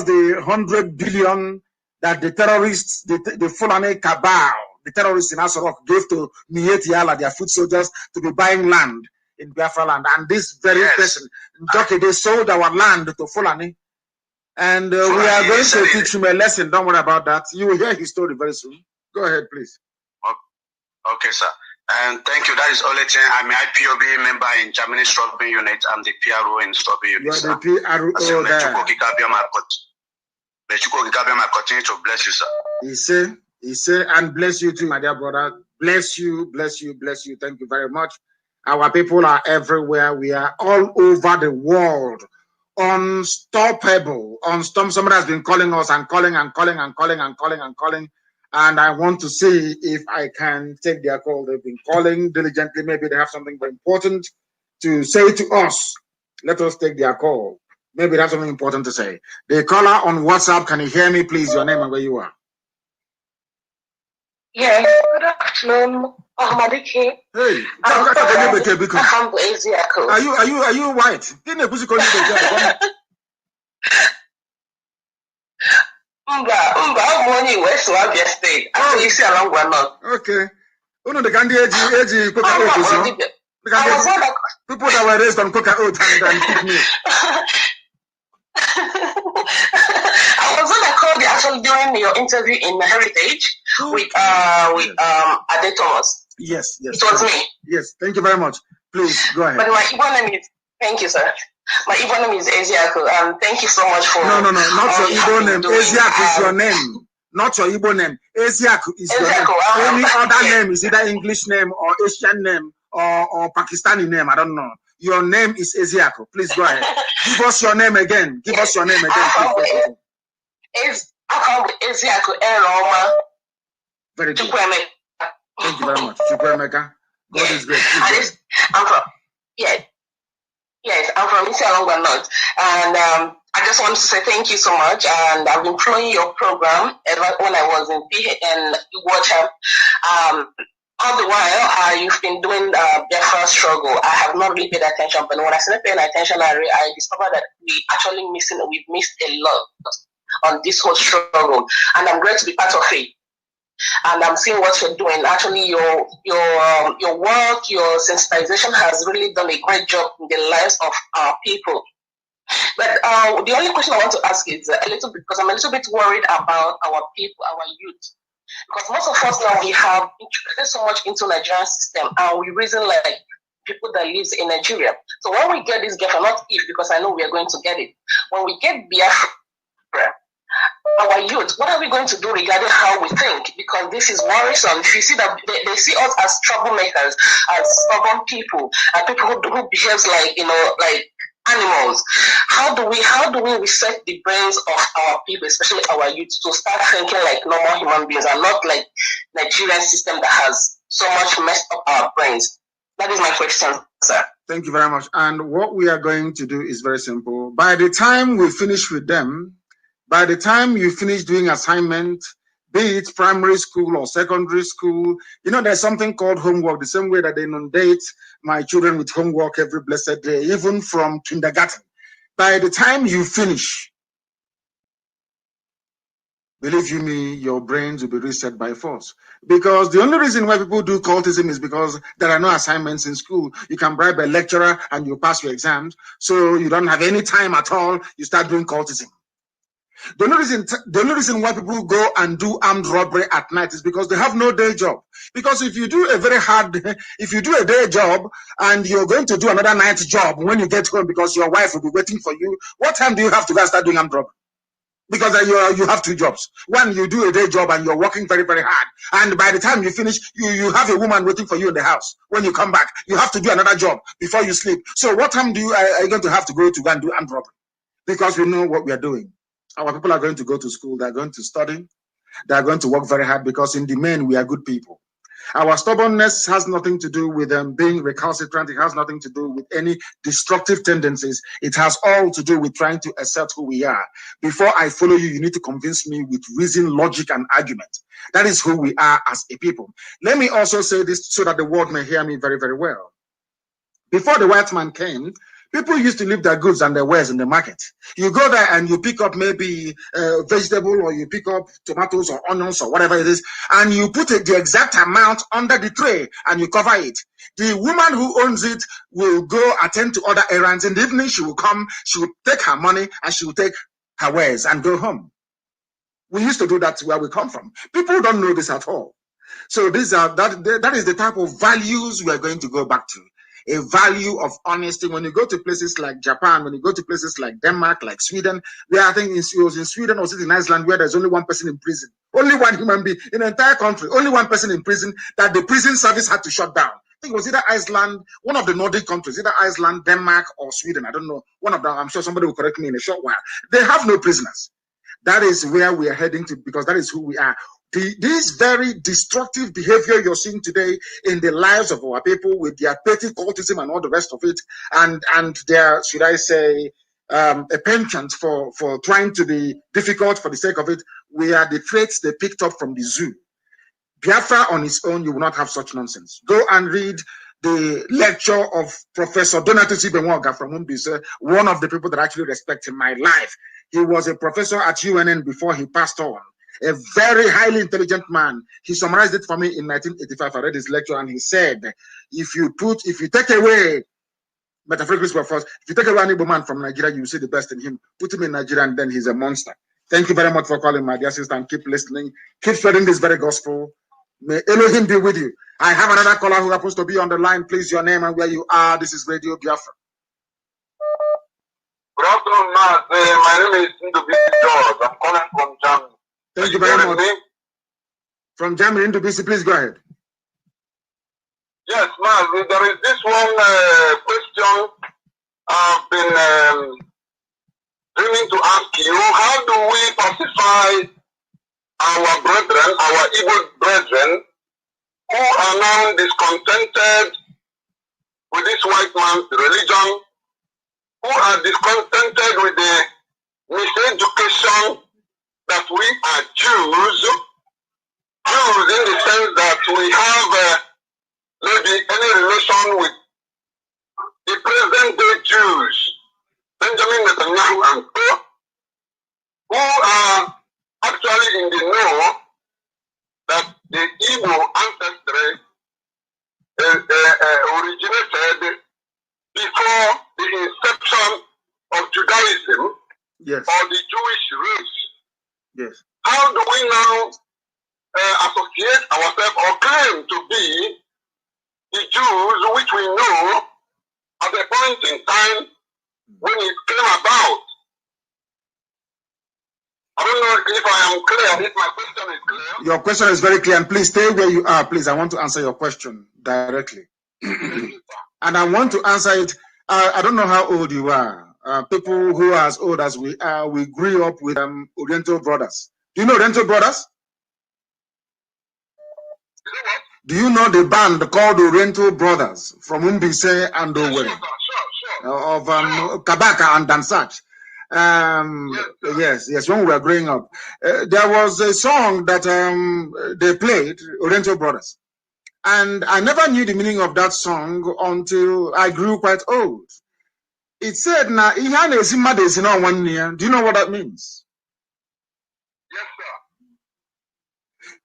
the 100 billion that the terrorists, the Fulani cabal, the terrorists in Asorok gave to Mieti Yala, their foot soldiers, to be buying land in Biafra land. And this very person, they sold our land to Fulani. And we are going to teach him a lesson. Don't worry about that. You will hear his story very soon. Go ahead, please. Okay, sir. And thank you. That is only thing. I'm an IPOB member in Germany Strawberry Unit. I'm the PRO in Strawberry Unit. You are the PRO there. May you continue to bless you, sir. He say, and bless you too, my dear brother. Bless you. Thank you very much. Our people are everywhere. We are all over the world. Unstoppable. Somebody has been calling us and calling and calling and calling and calling and calling. And I want to see if I can take their call. They've been calling diligently. Maybe they have something very important to say to us. Let us take their call. Maybe they have something important to say. The caller on WhatsApp, can you hear me, please? Your name and where you are. Yes, good afternoon. Hey. Are you white? I'm only West Abia State. Actually, see along one not. Okay. People that were raised on coca oat and pick me. I was on a call actually during your interview in Heritage with Ade Thomas. Yes. It was me. Yes, thank you very much. Please go ahead. But my Igbo name is, thank you, sir. My Igbo name is Eziaku. Thank you so much for. No, not your Igbo name. Eziaku is your name. Not your Igbo name. Eziaku is your name. Any other name is either English name or Asian name or Pakistani name. I don't know. Your name is Eziaku. Please go ahead. Give us your name again. Give us your name again. Eziaku Eroma. Very good. Thank you very much. Chukwemeka. God is great. I'm from, yes, I'm from Isialongwa North. And I just want to say thank you so much. And I've been following your program ever when I was in Water. All the while, you've been doing Biafra struggle. I have not really paid attention, but when I started paying attention, I discovered that we've missed a lot on this whole struggle. And I'm glad to be part of it. And I'm seeing what you're doing. Actually, your work, your sensitization has really done a great job in the lives of our people. But the only question I want to ask is a little bit, because I'm a little bit worried about our people, our youth. Because most of us now, we have integrated so much into Nigerian system, and we reason like people that lives in Nigeria. So when we get this Biafra, not if, because I know we are going to get it. When we get Biafra, our youth, what are we going to do regarding how we think? Because this is worrisome. If you see that they see us as troublemakers, as stubborn people, and people who behaves like like animals. How do we reset the brains of our people, especially our youth, to start thinking like normal human beings and not like Nigerian system that has so much messed up our brains? That is my question, sir. Thank you very much. And what we are going to do is very simple. By the time we finish with them, by the time you finish doing assignment, be it primary school or secondary school, there's something called homework, the same way that they inundate my children with homework every blessed day, even from kindergarten. By the time you finish, believe you me, your brains will be reset by force. Because the only reason why people do cultism is because there are no assignments in school. You can bribe a lecturer and you pass your exams. So you don't have any time at all. You start doing cultism. The only reason why people go and do armed robbery at night is because they have no day job. Because if you do a day job and you're going to do another night job when you get home because your wife will be waiting for you, what time do you have to go and start doing armed robbery? Because you have two jobs. One, you do a day job and you're working very, very hard. And by the time you finish, you have a woman waiting for you in the house. When you come back, you have to do another job before you sleep. So what time are you going to have to go and do armed robbery? Because we know what we are doing. Our people are going to go to school. They're going to study. They're going to work very hard because in the main, we are good people. Our stubbornness has nothing to do with being recalcitrant. It has nothing to do with any destructive tendencies. It has all to do with trying to assert who we are. Before I follow you, you need to convince me with reason, logic, and argument. That is who we are as a people. Let me also say this so that the world may hear me very, very well. Before the white man came, people used to leave their goods and their wares in the market. You go there and you pick up maybe vegetable, or you pick up tomatoes or onions or whatever it is, and you put the exact amount under the tray and you cover it. The woman who owns it will go attend to other errands. In the evening, she will come, she will take her money and she will take her wares and go home. We used to do that where we come from. People don't know this at all. So that is the type of values we are going to go back to. A value of honesty. When you go to places like Japan, when you go to places like Denmark, like Sweden, where I think it was in Sweden or in Iceland, where there's only one person in prison, only one human being in the entire country, only one person in prison, that the prison service had to shut down. it was either Iceland, one of the Nordic countries, either Iceland, Denmark, or Sweden. I don't know. One of them, I'm sure somebody will correct me in a short while. They have no prisoners. That is where we are heading to, because that is who we are. This very destructive behavior you're seeing today in the lives of our people, with their petty cultism and all the rest of it, and their, should I say, a penchant for trying to be difficult for the sake of it, we are the traits they picked up from the zoo. Biafra on its own, you will not have such nonsense. Go and read the lecture of Professor Donatus Ibenwaga from Umbise, one of the people that I actually respect in my life. He was a professor at UNN before he passed on. A very highly intelligent man. He summarized it for me in 1985. I read his lecture and he said, if you take away, metaphorically first, if you take away an Igbo man from Nigeria, you see the best in him. Put him in Nigeria and then he's a monster. Thank you very much for calling, my dear sister, and keep listening. Keep spreading this very gospel. May Elohim be with you. I have another caller who happens to be on the line. Please, your name and where you are. This is Radio Biafra. Good afternoon, Matt. My name is Nnamdi. I'm calling from Germany. Thank you very much. From Germany, Nnamdi, please go ahead. Yes, Matt. There is this one question I've been dreaming to ask you. How do we pacify our brethren, our evil brethren, who are now discontented with this white man's religion, who are discontented with the miseducation that we are Jews in the sense that we have maybe any relation with the present day Jews, Benjamin Netanyahu and co, who are actually in the know that the Igbo ancestry originated before the inception of Judaism, yes, or the Jewish race. Yes. How do we now associate ourselves or claim to be the Jews which we know at a point in time when it came about? I don't know if I am clear, if my question is clear. Your question is very clear, and please stay where you are, please. I want to answer your question directly. And I want to answer it. I don't know how old you are. People who are as old as we are, we grew up with Oriental Brothers. Do you know Oriental Brothers? Do you know the band called Oriental Brothers from Umbise and Owerri? Of Kabaka and Dansach. Yes, when we were growing up. There was a song that they played, Oriental Brothers. And I never knew the meaning of that song until I grew quite old. It said, "Na do you know what that means?" Yes, sir.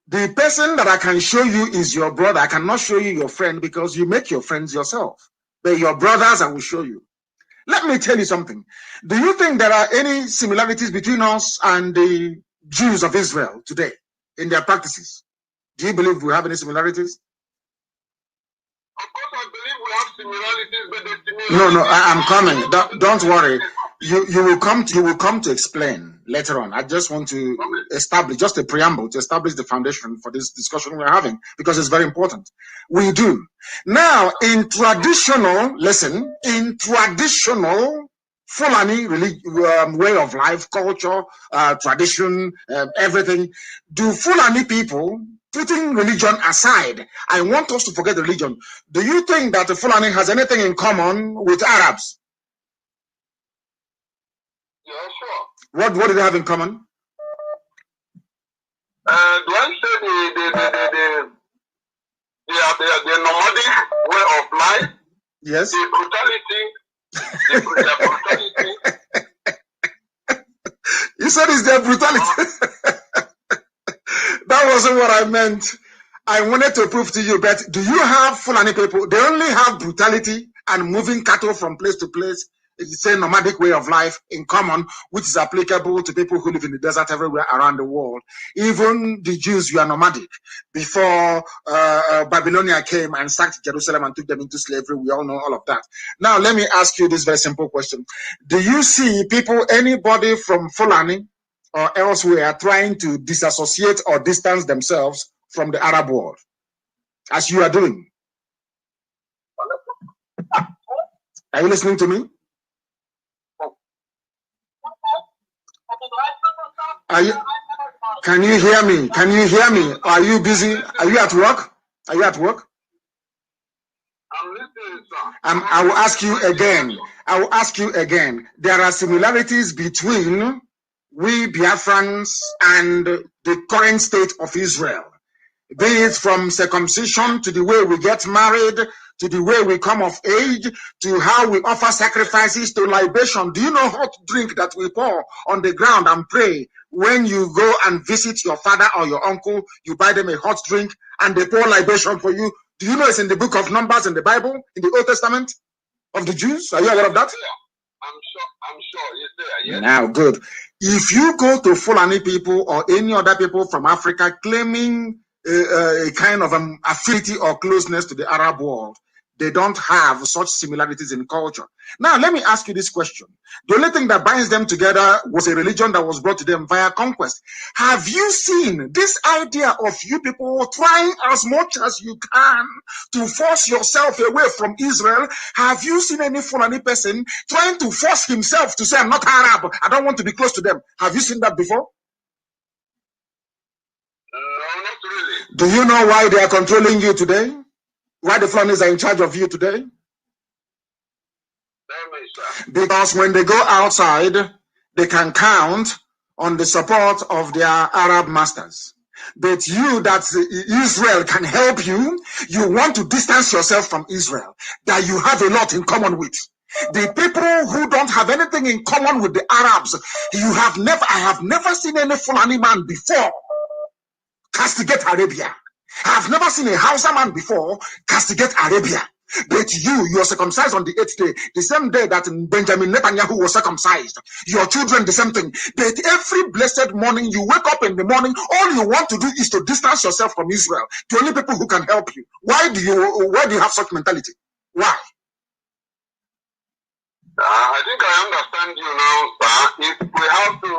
The person that I can show you is your brother. I cannot show you your friend because you make your friends yourself. But your brothers, I will show you. Let me tell you something. Do you think there are any similarities between us and the Jews of Israel today in their practices? Do you believe we have any similarities? Of course, I believe we have similarities, but the similarities... No, I'm coming. Don't worry. You will come to explain later on. I just want to establish just a preamble to establish the foundation for this discussion we're having, because it's very important. We do. Now, in traditional Fulani way of life, culture, tradition, everything, do Fulani people, putting religion aside, I want us to forget religion. Do you think that the Fulani has anything in common with Arabs? Yeah, sure. What do they have in common? Do I say the nomadic way of life? Yes. The brutality. You said it's their brutality. That wasn't what I meant. I wanted to prove to you, but do you have Fulani people? They only have brutality and moving cattle from place to place. It's the same nomadic way of life in common, which is applicable to people who live in the desert everywhere around the world. Even the Jews were nomadic before Babylonia came and sacked Jerusalem and took them into slavery. We all know all of that. Now, let me ask you this very simple question. Do you see people, anybody from Fulani or elsewhere, trying to disassociate or distance themselves from the Arab world, as you are doing? Are you listening to me? Can you hear me? Can you hear me? Are you busy? Are you at work? Are you at work? I will ask you again. I will ask you again. There are similarities between we Biafrans and the current state of Israel. Be it from circumcision to the way we get married, to the way we come of age, to how we offer sacrifices, to libation. Do you know hot drink that we pour on the ground and pray? When you go and visit your father or your uncle, you buy them a hot drink and they pour libation for you. Do you know it's in the book of Numbers in the Bible, in the Old Testament of the Jews? Are you aware of that? I'm sure. Yes, sir. Yes. Now, good. If you go to Fulani people or any other people from Africa claiming a kind of affinity or closeness to the Arab world, they don't have such similarities in culture. Now, let me ask you this question. The only thing that binds them together was a religion that was brought to them via conquest. Have you seen this idea of you people trying as much as you can to force yourself away from Israel? Have you seen any Fulani person trying to force himself to say, I'm not Arab, I don't want to be close to them? Have you seen that before? No, not really. Do you know why they are controlling you today? Why the Fulanis are in charge of you today? Because when they go outside, they can count on the support of their Arab masters. But you, that Israel can help you, you want to distance yourself from Israel, that you have a lot in common with. The people who don't have anything in common with the Arabs, I have never seen any Fulani man before castigate Arabia. I have never seen a Hausa man before castigate Arabia. But you are circumcised on the 8th day, the same day that Benjamin Netanyahu was circumcised. Your children, the same thing. But every blessed morning, you wake up in the morning, all you want to do is to distance yourself from Israel. The only people who can help you. Why do you have such mentality? Why? I think I understand you now, sir. If we have to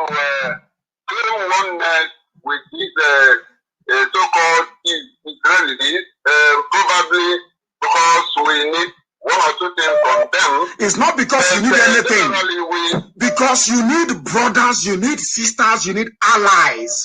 claim oneness with these so-called Israelis, probably because we need one or two things from them. It's not because you need anything. Because you need brothers, you need sisters, you need allies.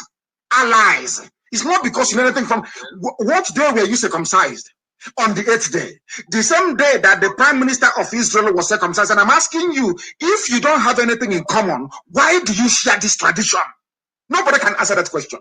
Allies. It's not because you need anything from. What day were you circumcised? On the 8th day. The same day that the Prime Minister of Israel was circumcised. And I'm asking you, if you don't have anything in common, why do you share this tradition? Nobody can answer that question.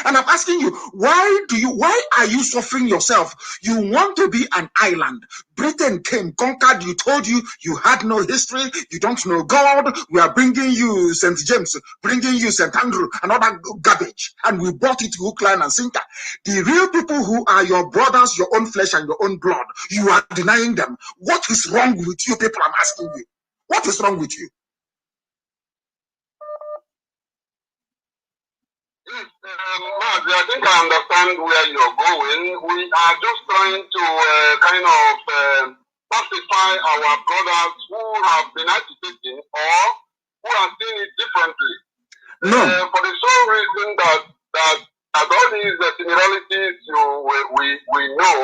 And I'm asking you, why are you suffering yourself? You want to be an island. Britain came, conquered you, told you you had no history, you don't know God. We are bringing you St. James, bringing you St. Andrew, and all that garbage. And we brought it to hook, line, and sinker. The real people who are your brothers, your own flesh, and your own blood, you are denying them. What is wrong with you people? I'm asking you. What is wrong with you? Mazi, I think I understand where you're going. We are just trying to kind of pacify our brothers who have been agitating or who are seeing it differently. No. For the sole reason that all these similarities we know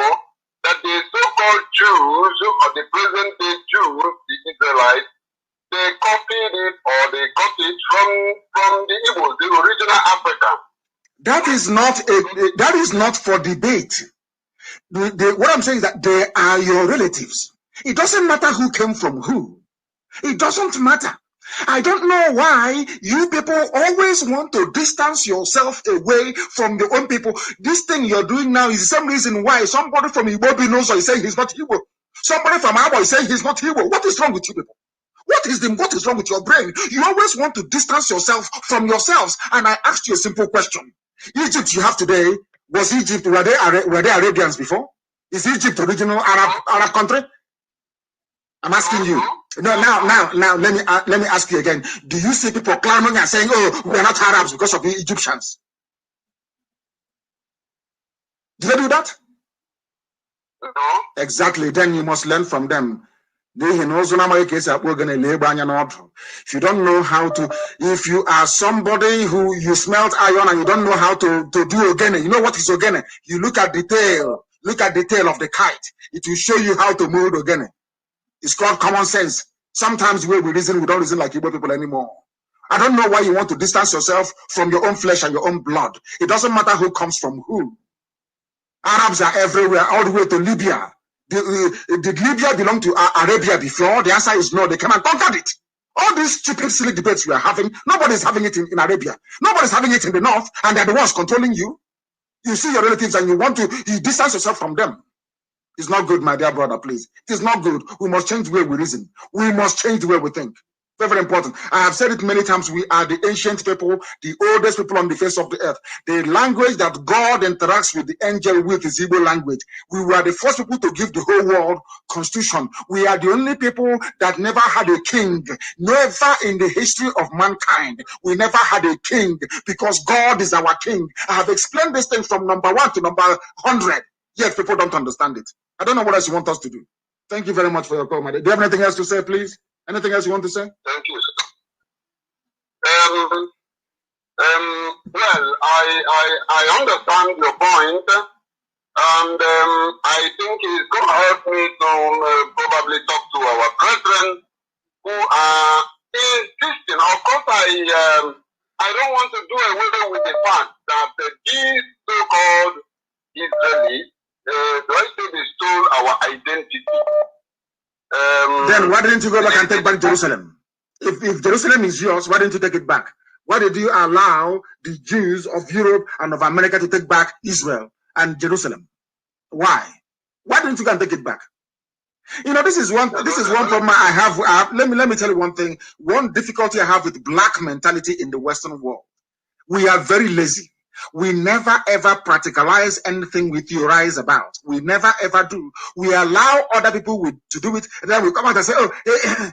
that the so-called Jews or the present-day Jews, the Israelites, they copied it or they got it from the Igbo, the original Africa. That is not for debate. What I'm saying is that they are your relatives. It doesn't matter who came from who. It doesn't matter. I don't know why you people always want to distance yourself away from your own people. This thing you're doing now is the same reason why somebody from Igbo knows is saying he's not Igbo. Somebody from Abo is saying he's not Igbo. What is wrong with you people? What is wrong with your brain? You always want to distance yourself from yourselves. And I asked you a simple question. Egypt you have today, was Egypt, were they Arabians before? Is Egypt original Arab country? I'm asking you. No, now let me ask you again. Do you see people clamoring and saying, oh, we are not Arabs because of the Egyptians? Did they do that? No. Exactly. Then you must learn from them. If you don't know how to, if you are somebody who you smelt iron and you don't know how to do ogene, you know what is ogene? You look at the tail of the kite. It will show you how to mold ogene. It's called common sense. Sometimes the way we reason, we don't reason like Igbo people anymore. I don't know why you want to distance yourself from your own flesh and your own blood. It doesn't matter who comes from who. Arabs are everywhere, all the way to Libya. Did Libya belong to Arabia before? The answer is no. They came and conquered it. All these stupid, silly debates we are having, nobody's having it in Arabia. Nobody's having it in the north, and they're the ones controlling you. You see your relatives and you distance yourself from them. It's not good, my dear brother, please. It is not good. We must change the way we reason. We must change the way we think. Very, very important. I have said it many times. We are the ancient people, the oldest people on the face of the earth. The language that God interacts with the angel with is Igbo language. We were the first people to give the whole world constitution. We are the only people that never had a king. Never in the history of mankind, we never had a king because God is our king. I have explained this thing from number 1 to number 100. Yet people don't understand it. I don't know what else you want us to do. Thank you very much for your call, madam. Do you have anything else to say, please? Anything else you want to say? Thank you. Well, I understand your point, and I think it's going to help me to probably talk to our brethren who are insisting. Of course, I don't want to do away with the fact that these so-called Israelis, they stole our identity. Then why didn't you go back and take back Jerusalem? If Jerusalem is yours, why didn't you take it back? Why did you allow the Jews of Europe and of America to take back Israel and Jerusalem? Why? Why didn't you go and take it back? You know, this is one problem I have. Let me tell you one thing. One difficulty I have with black mentality in the Western world. We are very lazy. We never ever practicalize anything we theorize about. We never ever do. We allow other people to do it, and then we come out and say, oh,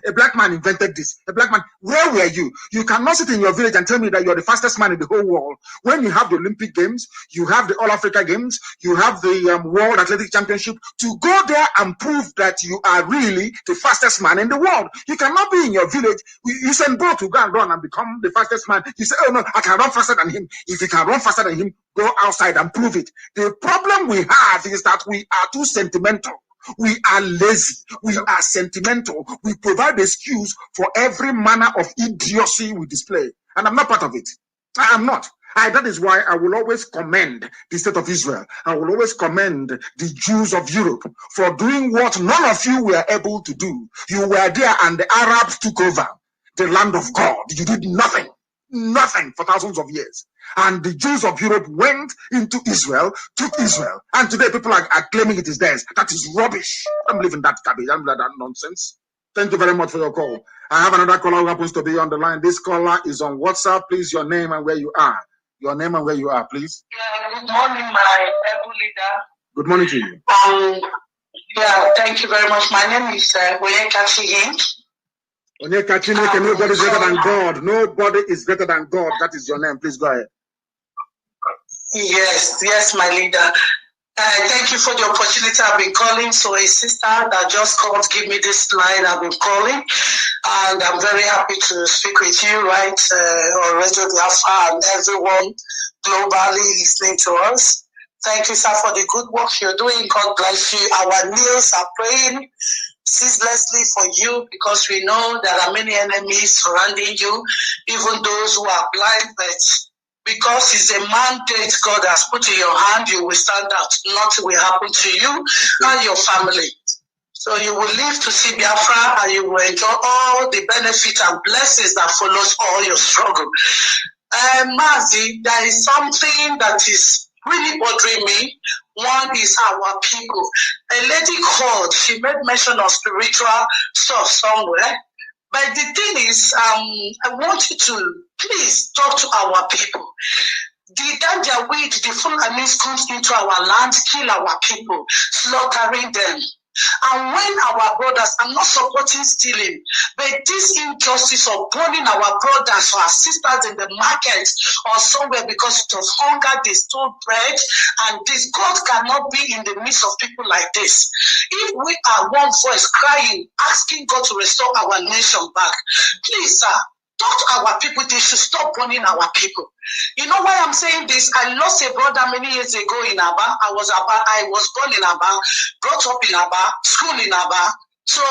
a black man invented this. A black man, where were you? You cannot sit in your village and tell me that you're the fastest man in the whole world. When you have the Olympic Games, you have the All Africa Games, you have the World Athletic Championship, to go there and prove that you are really the fastest man in the world. You cannot be in your village. You send Bo to go and run and become the fastest man. You say, oh no, I can run faster than him. If you can run faster than him, go outside and prove it. The problem we have is that we are too sentimental. We are lazy. We are sentimental. We provide excuse for every manner of idiocy we display. And I'm not part of it. I am not. That is why I will always commend the state of Israel. I will always commend the Jews of Europe for doing what none of you were able to do. You were there and the Arabs took over the land of God. You did nothing. Nothing for thousands of years. And the Jews of Europe went into Israel, took Israel, and today people are claiming it is theirs. That is rubbish. I don't believe in that garbage. I don't believe that nonsense. Thank you very much for your call. I have another caller who happens to be on the line. This caller is on WhatsApp. Please, your name and where you are. Your name and where you are, please. Yeah, good morning, my able leader. Good morning to you. Yeah, thank you very much. My name is Onyeka. Nobody is greater than God. Nobody is greater than God. That is your name. Please go ahead. Yes, my leader. Thank you for the opportunity. I've been calling. So a sister that just called, give me this line. I've been calling, and I'm very happy to speak with you, right, on Radio Biafra and everyone globally listening to us. Thank you, sir, for the good work you're doing. God bless you. Our knees are praying ceaselessly for you because we know there are many enemies surrounding you, even those who are blind, but because it's a mandate God has put in your hand, you will stand out. Nothing will happen to you and your family. So you will live to see Biafra and you will enjoy all the benefits and blessings that follows all your struggle. Mazi, there is something that is really bothering me. One is our people. A lady called, she made mention of spiritual stuff somewhere. But the thing is, I want you to please talk to our people. The danger with the Fulanis comes into our land, kill our people, slaughtering them. And when our brothers, I'm not supporting stealing, but this injustice of burning our brothers or our sisters in the market or somewhere because of hunger, they stole bread, and this God cannot be in the midst of people like this. If we are one voice crying, asking God to restore our nation back, please, sir, talk to our people. They should stop burning our people. You know why I'm saying this? I lost a brother many years ago in Aba. I was born in Aba, brought up in Aba, school in Aba. So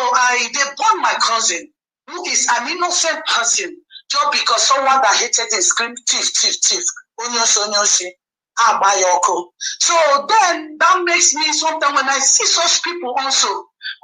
they born my cousin, who is an innocent person, just because someone that hated him screamed thief, thief, thief, onyoshi. So then that makes me sometimes when I see such people also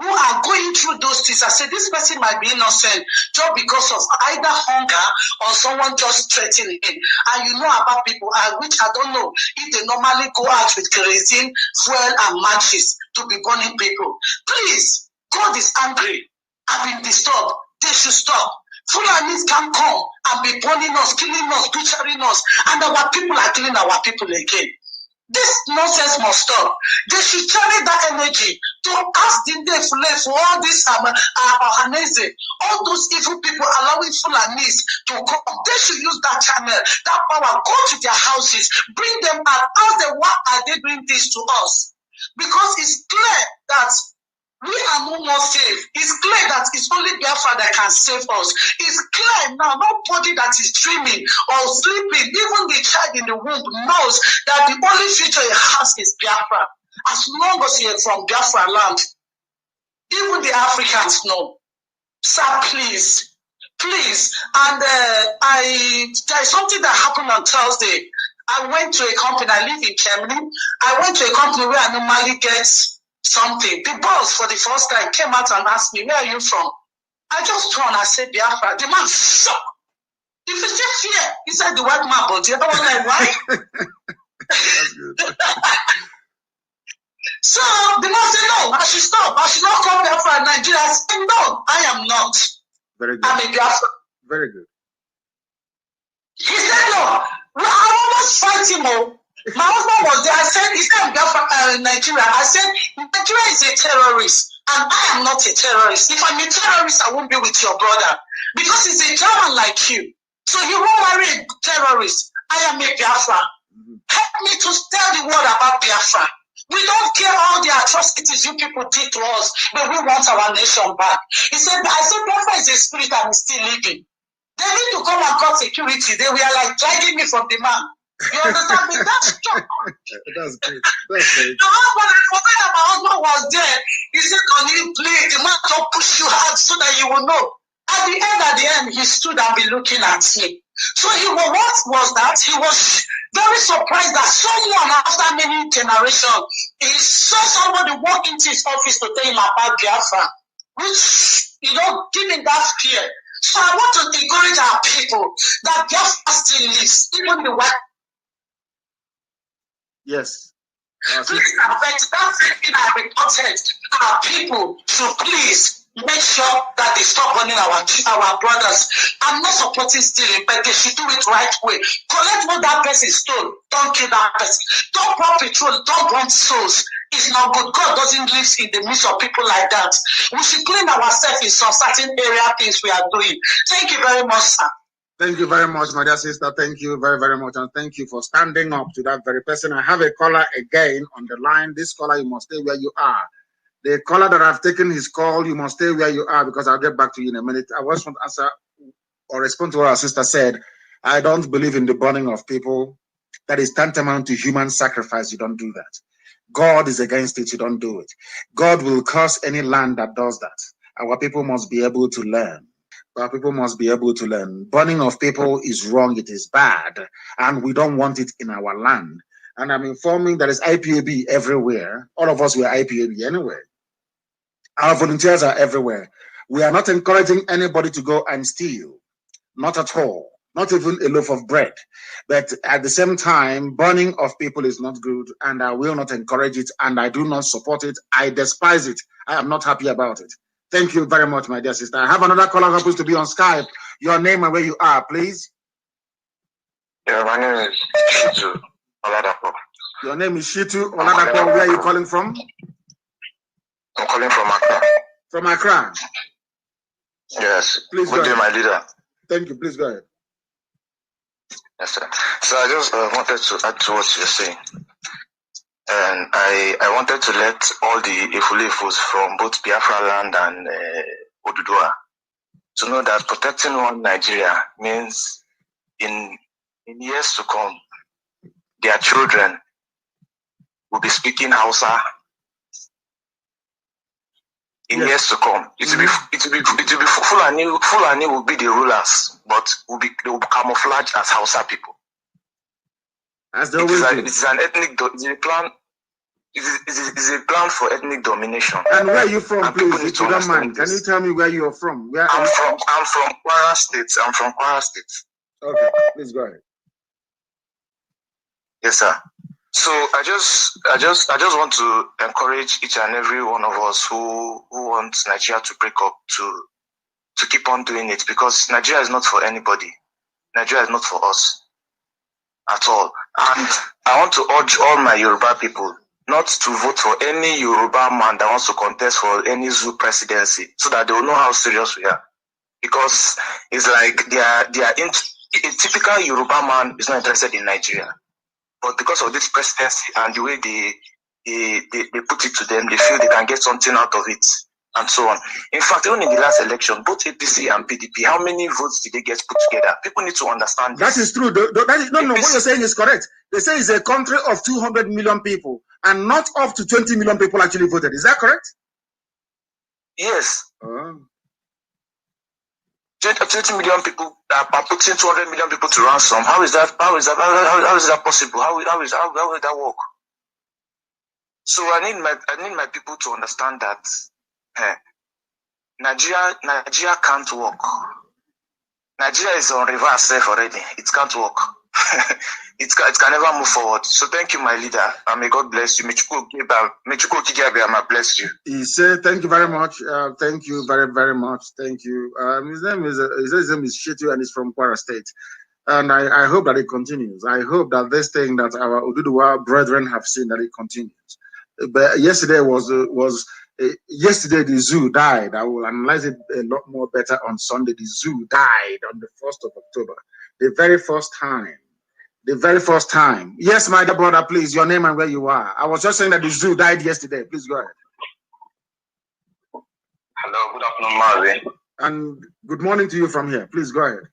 who are going through those things, I say this person might be innocent just because of either hunger or someone just threatening him. And you know about people, which I don't know if they normally go out with kerosene, fuel, and matches to be burning people. Please, God is angry. I've been disturbed. They should stop. Fulanis can come and be burning us, killing us, butchering us, and our people are killing our people again. This nonsense must stop. They should channel that energy to ask the day for all this all those evil people allowing Fulanis to come. They should use that channel, that power, go to their houses, bring them out, ask them why are they doing this to us? Because it's clear that we are no more safe. It's clear that it's only Biafra that can save us. It's clear now, nobody that is dreaming or sleeping, even the child in the womb knows that the only future he has is Biafra. As long as he is from Biafra land, even the Africans know. Sir, please, please. And there is something that happened on Thursday. I went to a company, I live in Germany. I went to a company where I normally get something. The boss for the first time came out and asked me, where are you from? I just turned and I said, Biafra. The man shocked. If you say fear, he said the white man, but the other one like, why? That's good. So the man said, no, I should stop. I should not come Biafra in Nigeria. I said, no, I am not. Very good. I'm a Biafra. Very good. He said, no, I almost fight him. My husband was there. I said, he said Nigeria. I said, Nigeria is a terrorist, and I am not a terrorist. If I'm a terrorist, I won't be with your brother. Because he's a German like you. So he won't marry a terrorist. I am a Biafra. Help me to tell the world about Biafra. We don't care all the atrocities you people did to us, but we want our nation back. He said, I said, Biafra is a spirit and is still living. They need to come and call security. They were like dragging me from the man. You understand me? That's true. That's good. That's good. The husband, I forgot that my husband was there. He said, can you please, the man don't push you hard so that you will know. At the end, he stood and be looking at me. So what was that? He was very surprised that someone after many generations, he saw somebody walk into his office to tell him about Biafra, which, giving that fear. So I want to encourage our people that Biafra still lives, even the white. Yes. Please affect that thing I reported. Our people should please make sure that they stop burning our brothers. I'm not supporting stealing, but they should do it right way. Collect what that person stole. Don't kill that person. Don't pour petrol. Don't burn souls. It's not good. God doesn't live in the midst of people like that. We should clean ourselves in some certain area things we are doing. Thank you very much, sir. Thank you very much, my dear sister. Thank you very, very much. And thank you for standing up to that very person. I have a caller again on the line. This caller, you must stay where you are. The caller that I've taken his call, you must stay where you are because I'll get back to you in a minute. I just want to answer or respond to what our sister said. I don't believe in the burning of people. That is tantamount to human sacrifice. You don't do that. God is against it. You don't do it. God will curse any land that does that. Our people must be able to learn. Our people must be able to learn. Burning of people is wrong. It is bad. And we don't want it in our land. And I'm informing there is IPAB everywhere. All of us were IPAB anyway. Our volunteers are everywhere. We are not encouraging anybody to go and steal. Not at all. Not even a loaf of bread. But at the same time, burning of people is not good. And I will not encourage it. And I do not support it. I despise it. I am not happy about it. Thank you very much, my dear sister. I have another caller who happens to be on Skype. Your name and where you are, please. Yeah, my name is Shitu Oladapo. Your name is Shitu Oladapo. Where are you calling from? I'm calling from Accra. From Accra? Yes. Please go ahead. My leader. Thank you. Please go ahead. Yes, sir. So I just wanted to add to what you're saying. And I wanted to let all the Ifulefus from both Biafra land and Oduduwa to know that protecting one Nigeria means in years to come, their children will be speaking Hausa. in years to come. It will be Fulani will be the rulers, but they will camouflage as Hausa people. As they always do. It's an ethnic plan. It's a plan for ethnic domination. And where are you from, please? If you don't mind, can you tell me where you are from? I'm from Kwara State. I'm from Kwara State. Okay, please go ahead. Yes, sir. So I just want to encourage each and every one of us who wants Nigeria to break up to keep on doing it, because Nigeria is not for anybody. Nigeria is not for us at all. And I want to urge all my Yoruba people not to vote for any Yoruba man that wants to contest for any zoo presidency, so that they will know how serious we are. Because it's like a typical Yoruba man is not interested in Nigeria. But because of this presidency and the way they put it to them, they feel they can get something out of it, and so on. In fact, even in the last election, both APC and PDP, how many votes did they get put together? People need to understand this. That is true. No, what you're saying is correct. They say it's a country of 200 million people, and not up to 20 million people actually voted. Is that correct? Yes. 20 million people are putting 200 million people to ransom. How is that possible? How will that work? So I need my people to understand that Nigeria can't work. Nigeria is on reverse safe already. It can't work. It can never move forward. So thank you, my leader, and may God bless you. May bless you. He said, "Thank you very much. Thank you very, very much. Thank you." His name is Shitu, and he's from Kwara State. And I hope that it continues. I hope that this thing that our Oduduwa brethren have seen, that it continues. But yesterday yesterday the zoo died. I will analyze it a lot more better on Sunday. The zoo died on the 1st of October, the very first time. The very first time. Yes, my dear brother, please, your name and where you are. I was just saying that the zoo died yesterday. Please go ahead. Hello, good afternoon, Mazi. And good morning to you from here. Please go ahead.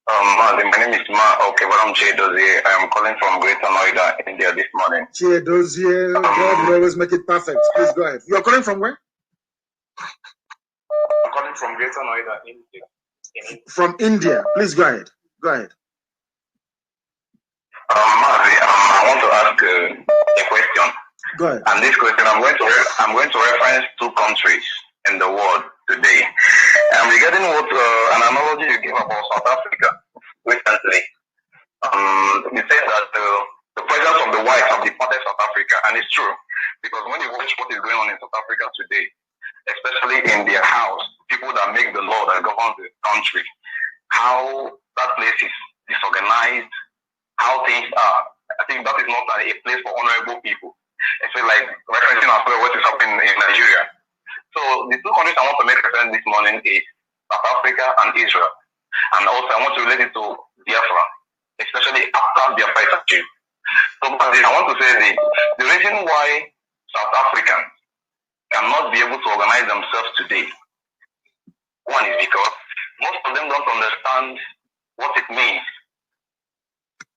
Mazi, my name is but I'm Che Dozier. I am calling from Greater Noida, India this morning. Che Dozier, God will always make it perfect. Please go ahead. You're calling from where? I'm calling from Greater Noida, India. From India. Please go ahead. Go ahead. Mazi, I want to ask a question. Go ahead. And this question, I'm going to reference two countries in the world today. Regarding what an analogy you gave about South Africa recently, you said that the presence of the whites have departed South Africa, and it's true, because when you watch what is going on in South Africa today, especially in their house, people that make the law that governs the country, how that place is disorganized, how things are. I think that is not a place for honorable people. I feel like referencing as well what is happening in Nigeria. So the two countries I want to make reference this morning is South Africa and Israel. And also I want to relate it to Biafra, especially after Biafra is achieved. So I want to say the reason why South Africans cannot be able to organize themselves today, one is because most of them don't understand what it means.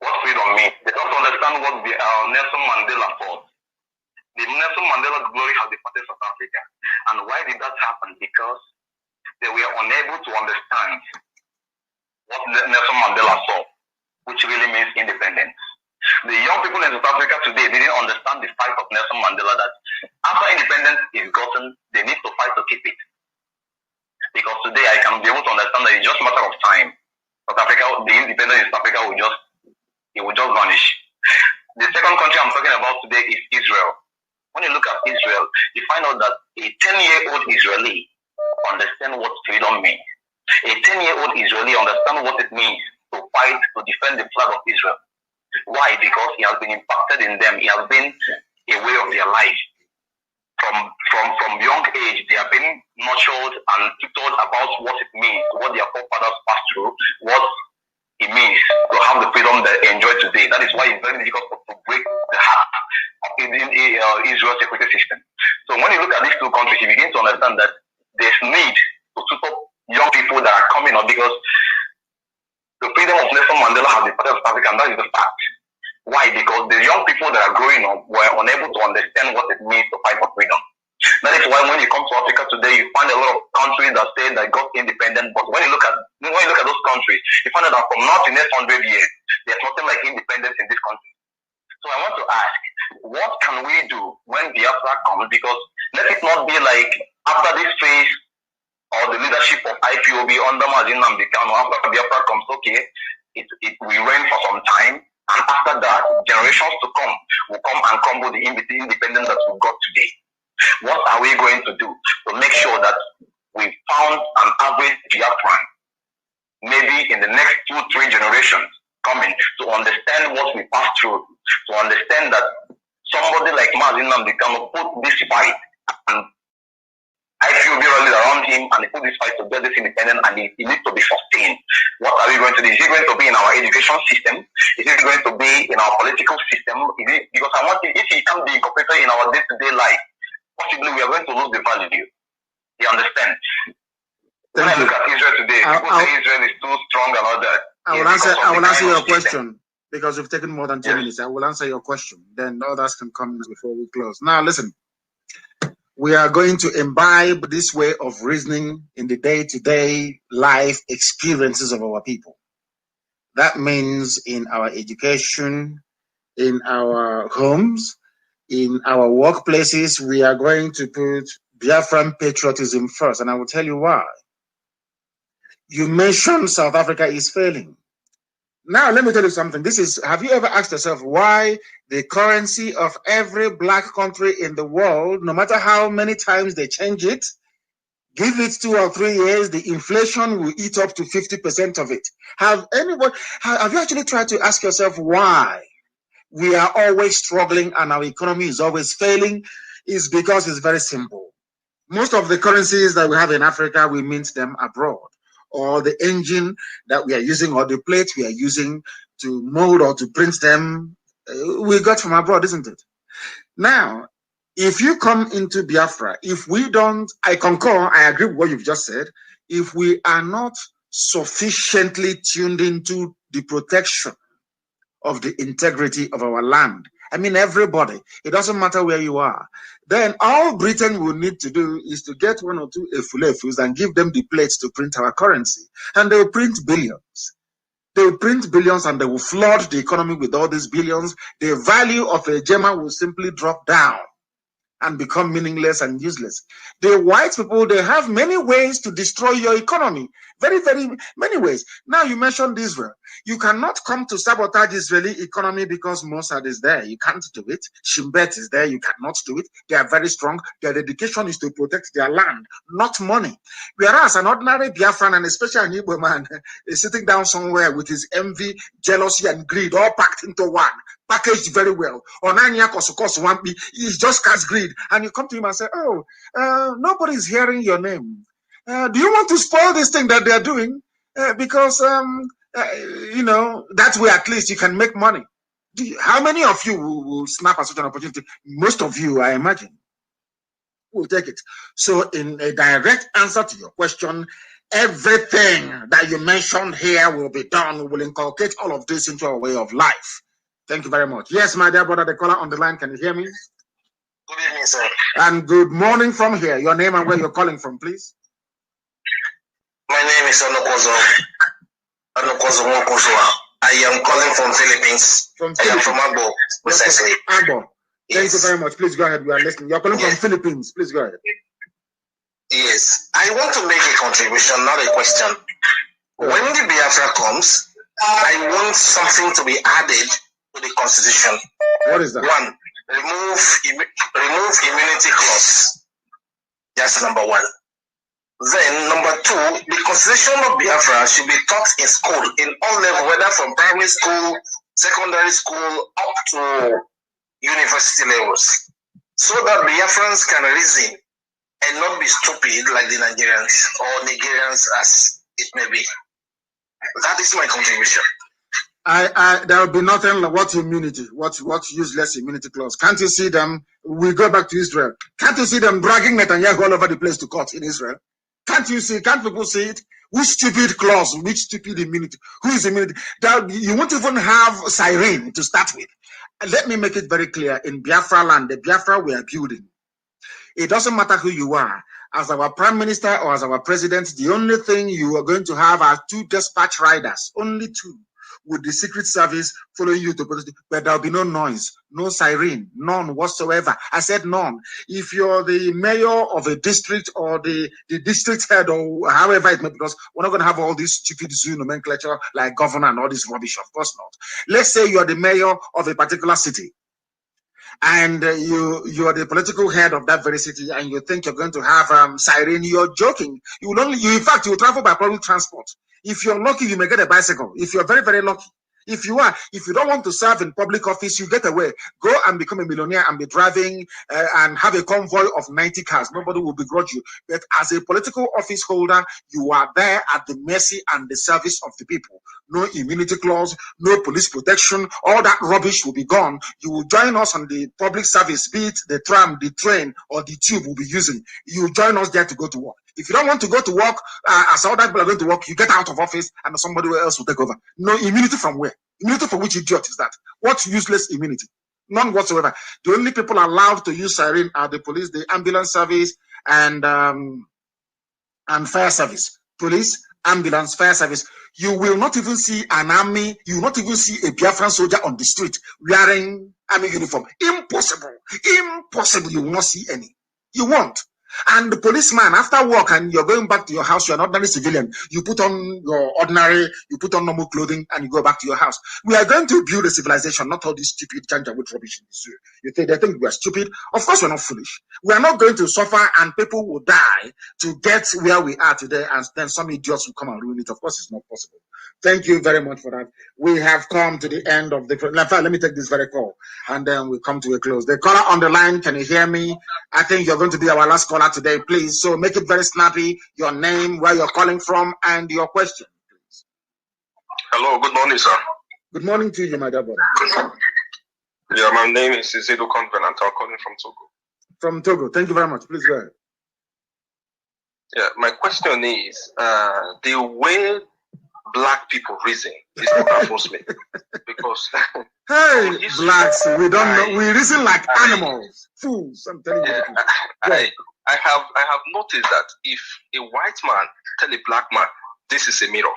What freedom means. They don't understand what Nelson Mandela fought. The Nelson Mandela glory has departed South Africa. And why did that happen? Because they were unable to understand what Nelson Mandela saw, which really means independence. The young people in South Africa today didn't understand the fight of Nelson Mandela, that after independence is gotten, they need to fight to keep it. Because today I can be able to understand that it's just a matter of time. South Africa, the independence in South Africa will just vanish. The second country I'm talking about today is Israel. When you look at Israel, you find out that a 10-year-old Israeli understands what freedom means. A 10-year-old Israeli understands what it means to fight to defend the flag of Israel. Why? Because he has been impacted in them. He has been a way of their life. From young age, they have been nurtured and tutored about what it means, what their forefathers passed through, what it means to have the freedom they enjoy today. That is why it's very difficult to break the heart of Israel's security system. So when you look at these two countries, you begin to understand that there's need to tutor young people that are coming up, because the freedom of Nelson Mandela has departed South Africa, and that is the fact. Why? Because the young people that are growing up were unable to understand what it means to fight for freedom. Now, the is why when you come to Africa today, you find a lot of countries that say they got independent, but when you look at those countries, you find out that from now to the next 100 years, there's nothing like independence in this country. So I want to ask, what can we do when Biafra comes? Because let it not be like after this phase or the leadership of IPOB under Mazi Nnamdi Kanu, after Biafra comes, okay, we reign for some time, and after that, generations to come will come and crumble the independence that we've got today. What are we going to do to make sure that we found an average Biafran, maybe in the next 2-3 generations coming, to understand what we passed through, to understand that somebody like Mazi Nnamdi Kanu put this fight, and I feel we rallied around him, and he put this fight to get this independent, and it needs to be sustained. What are we going to do? Is it going to be in our education system? Is it going to be in our political system? Because I want it, if it can be incorporated in our day-to-day life, possibly we are going to lose the value. You understand? When I look at Israel today, people say Israel is too strong and all that. I will answer your question because we've taken more than 10 minutes. I will answer your question. Then others can come before we close. Now, listen. We are going to imbibe this way of reasoning in the day-to-day life experiences of our people. That means in our education, in our homes, in our workplaces, we are going to put Biafran patriotism first. And I will tell you why. You mentioned South Africa is failing. Now, let me tell you something. Have you ever asked yourself why the currency of every black country in the world, no matter how many times they change it, give it 2 or 3 years, the inflation will eat up to 50% of it? Have you actually tried to ask yourself why we are always struggling and our economy is always failing? It's because it's very simple. Most of the currencies that we have in Africa, we mint them abroad. Or the engine that we are using, or the plate we are using to mold or to print them, we got from abroad, isn't it? Now, if you come into Biafra, if we don't, I concur, I agree with what you've just said, if we are not sufficiently tuned into the protection of the integrity of our land, I mean everybody, it doesn't matter where you are, then all Britain will need to do is to get 1 or 2 efulefus and give them the plates to print our currency. And they will print billions. They will print billions and they will flood the economy with all these billions. The value of a gemma will simply drop down and become meaningless and useless. The white people, they have many ways to destroy your economy. Very, very many ways. Now you mentioned Israel. You cannot come to sabotage Israeli economy because Mossad is there. You can't do it. Shin Bet is there. You cannot do it. They are very strong. Their dedication is to protect their land, not money. Whereas an ordinary Biafran, and especially an Igbo man, is sitting down somewhere with his envy, jealousy, and greed all packed into one, packaged very well. He's just cast greed. And you come to him and say, oh, nobody's hearing your name. Do you want to spoil this thing that they're doing? Because, that way at least you can make money. How many of you will snap at such an opportunity? Most of you, I imagine, will take it. So in a direct answer to your question, everything that you mentioned here will be done. We will inculcate all of this into our way of life. Thank you very much. Yes, my dear brother, the caller on the line, can you hear me? Good evening, sir. And good morning from here. Your name and where you're calling from, please. My name is Anokozo Mokosoa. I am calling from Philippines. I am from Agbo, precisely. Agbo. Thank you very much. Please go ahead. We are listening. You're calling from Philippines. Please go ahead. Yes. I want to make a contribution, not a question. When the Biafra comes, I want something to be added to the Constitution. What is that? 1. Remove immunity clause. That's number 1. Then number 2, the Constitution of Biafra should be taught in school, in all levels, whether from primary school, secondary school, up to university levels, so that Biafrans can reason and not be stupid like the Nigerians or Nigerians as it may be. That is my contribution. There will be nothing like what immunity, what useless immunity clause. Can't you see them? We go back to Israel. Can't you see them dragging Netanyahu all over the place to court in Israel? Can't you see? Can't people see it? Which stupid clause? Which stupid immunity? Who is immunity? You won't even have siren to start with. Let me make it very clear. In Biafra land, the Biafra we are building It doesn't matter who you are. As our prime minister or as our president, the only thing you are going to have are 2 dispatch riders, only 2, with the Secret Service following you to protect, but there'll be no noise, no siren, none whatsoever. I said none. If you're the mayor of a district or the district head or however it may be, because we're not going to have all this stupid zoo nomenclature like governor and all this rubbish, of course not. Let's say you're the mayor of a particular city, and you are the political head of that very city, and you think you're going to have siren. You're joking. You will only, in fact, you will travel by public transport. If you're lucky, you may get a bicycle. If you're very, very lucky. If you don't want to serve in public office, you get away. Go and become a millionaire and be driving and have a convoy of 90 cars. Nobody will begrudge you. But as a political office holder, you are there at the mercy and the service of the people. No immunity clause, no police protection. All that rubbish will be gone. You will join us on the public service, be it the tram, the train, or the tube we'll be using. You will join us there to go to work. If you don't want to go to work, as other people are going to work, you get out of office and somebody else will take over. No immunity from where? Immunity from which idiot is that? What useless immunity? None whatsoever. The only people allowed to use siren are the police, the ambulance service, and fire service. Police, ambulance, fire service. You will not even see an army. You will not even see a Biafran soldier on the street wearing army uniform. Impossible. Impossible. You will not see any. You won't. And the policeman, after work, and you're going back to your house, you're an ordinary civilian. You put on your you put on normal clothing, and you go back to your house. We are going to build a civilization, not all this stupid janjaweed rubbish in the zoo. They think we are stupid. Of course, we're not foolish. We are not going to suffer, and people will die to get where we are today, and then some idiots will come and ruin it. Of course, it's not possible. Thank you very much for that. We have come to the end of the. In fact, let me take this very call, and then we come to a close. The caller on the line, can you hear me? I think you're going to be our last caller today, please. So make it very snappy. Your name, where you're calling from, and your question, please. Hello, good morning, sir. Good morning to you, my dear brother. Yeah, my name is Isidro Convenant. I'm calling from Togo. From Togo. Thank you very much. Please go ahead. Yeah, my question is the way black people reason is what baffles me. Because hey, blacks, we don't know. We reason like animals, fools. I'm telling you. I have noticed that if a white man tell a black man this is a mirror,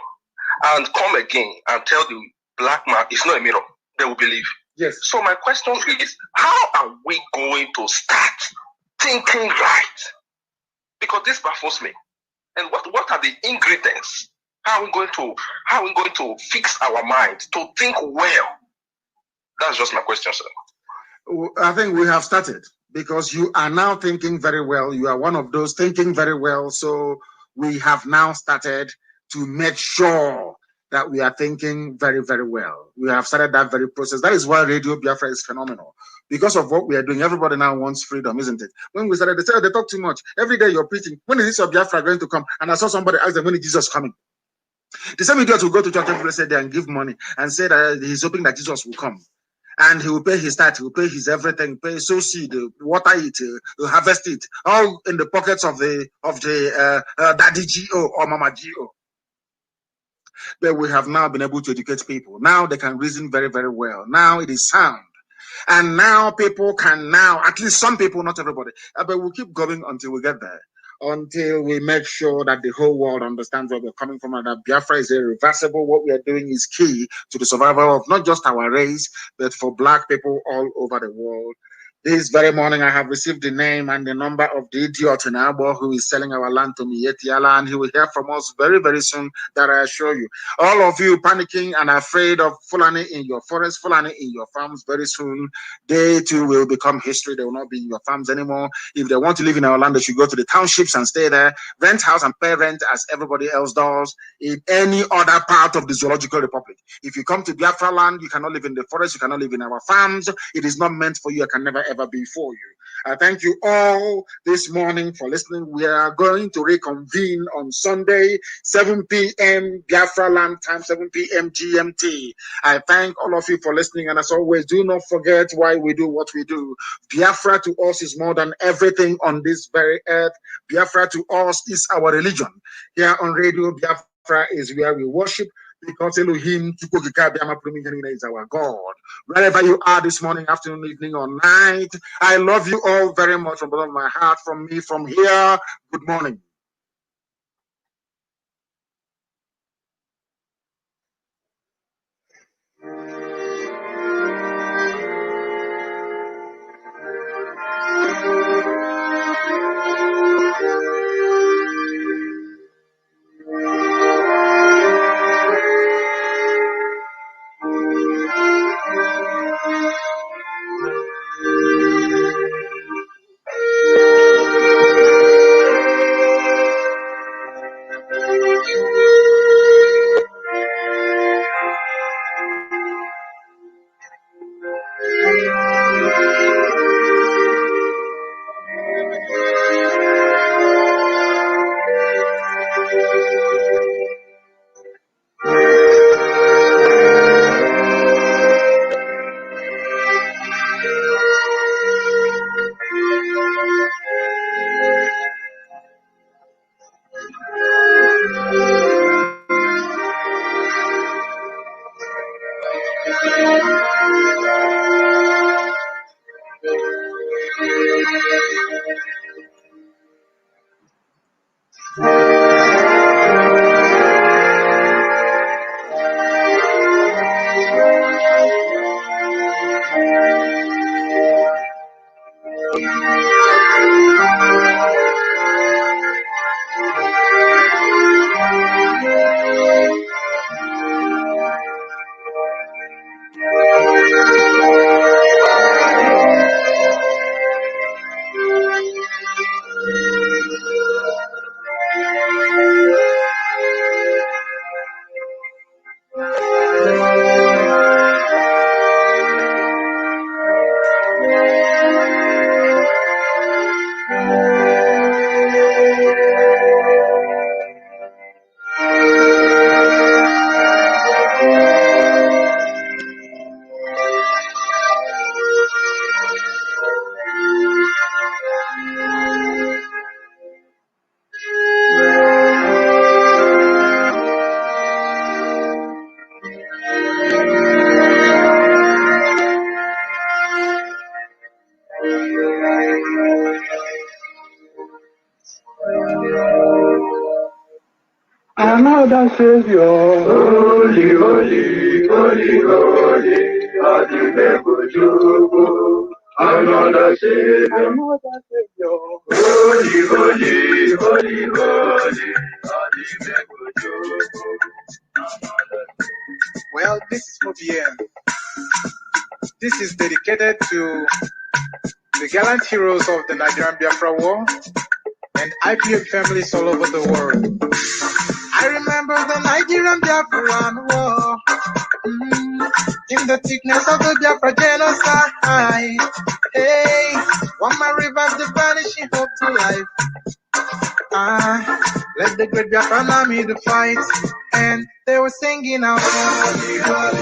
and come again and tell the black man it's not a mirror, they will believe. Yes. So my question is, how are we going to start thinking right? Because this baffles me. And what are the ingredients? How are we going to fix our mind to think well? That's just my question, sir. I think we have started, because you are now thinking very well. You are one of those thinking very well. So we have now started to make sure that we are thinking very, very well. We have started that very process. That is why Radio Biafra is phenomenal. Because of what we are doing, everybody now wants freedom, isn't it? When we started, they said, they talk too much. Every day you're preaching. When is this your Biafra going to come? And I saw somebody ask them, when is Jesus coming? The same idiot will go to church every day and give money and say that he's hoping that Jesus will come. And he will pay his tithe, he will pay his everything, pay sow seed, water it, harvest it, all in the pockets of the Daddy G.O. or Mama G.O. But we have now been able to educate people. Now they can reason very, very well. Now it is sound. And now people can at least some people, not everybody, but we'll keep going until we get there. Until we make sure that the whole world understands where we're coming from and that Biafra is irreversible. What we are doing is key to the survival of not just our race, but for black people all over the world. This very morning, I have received the name and the number of the idiot in Abo who is selling our land to Mietiala, and he will hear from us very, very soon, that I assure you. All of you panicking and afraid of Fulani in your forest, Fulani in your farms, very soon, they too will become history. They will not be in your farms anymore. If they want to live in our land, they should go to the townships and stay there, rent house and pay rent as everybody else does in any other part of the Zoological Republic. If you come to Biafra land, you cannot live in the forest, you cannot live in our farms. It is not meant for you. I can never ever be for you. I thank you all this morning for listening. We are going to reconvene on Sunday, 7 p.m. Biafra land time, 7 p.m. GMT. I thank all of you for listening, and as always, do not forget why we do what we do. Biafra to us is more than everything on this very earth. Biafra to us is our religion. Here on Radio Biafra is where we worship. because Elohim is our God. Wherever you are this morning, afternoon, evening, or night, I love you all very much from the bottom of my heart, from me, from here. Good morning. Another Savior, holy, holy, holy, holy, another Savior, holy, holy, holy, holy, Well, this is OBM. This is dedicated to the gallant heroes of the Nigerian Biafra War and IPA families all over the world. I remember the Nigerian Biafran War, in the thickness of the Biafra genocide. Hey, one man revived the vanishing hope to life. Let the great Biafran army to fight, and they were singing out, holy, holy.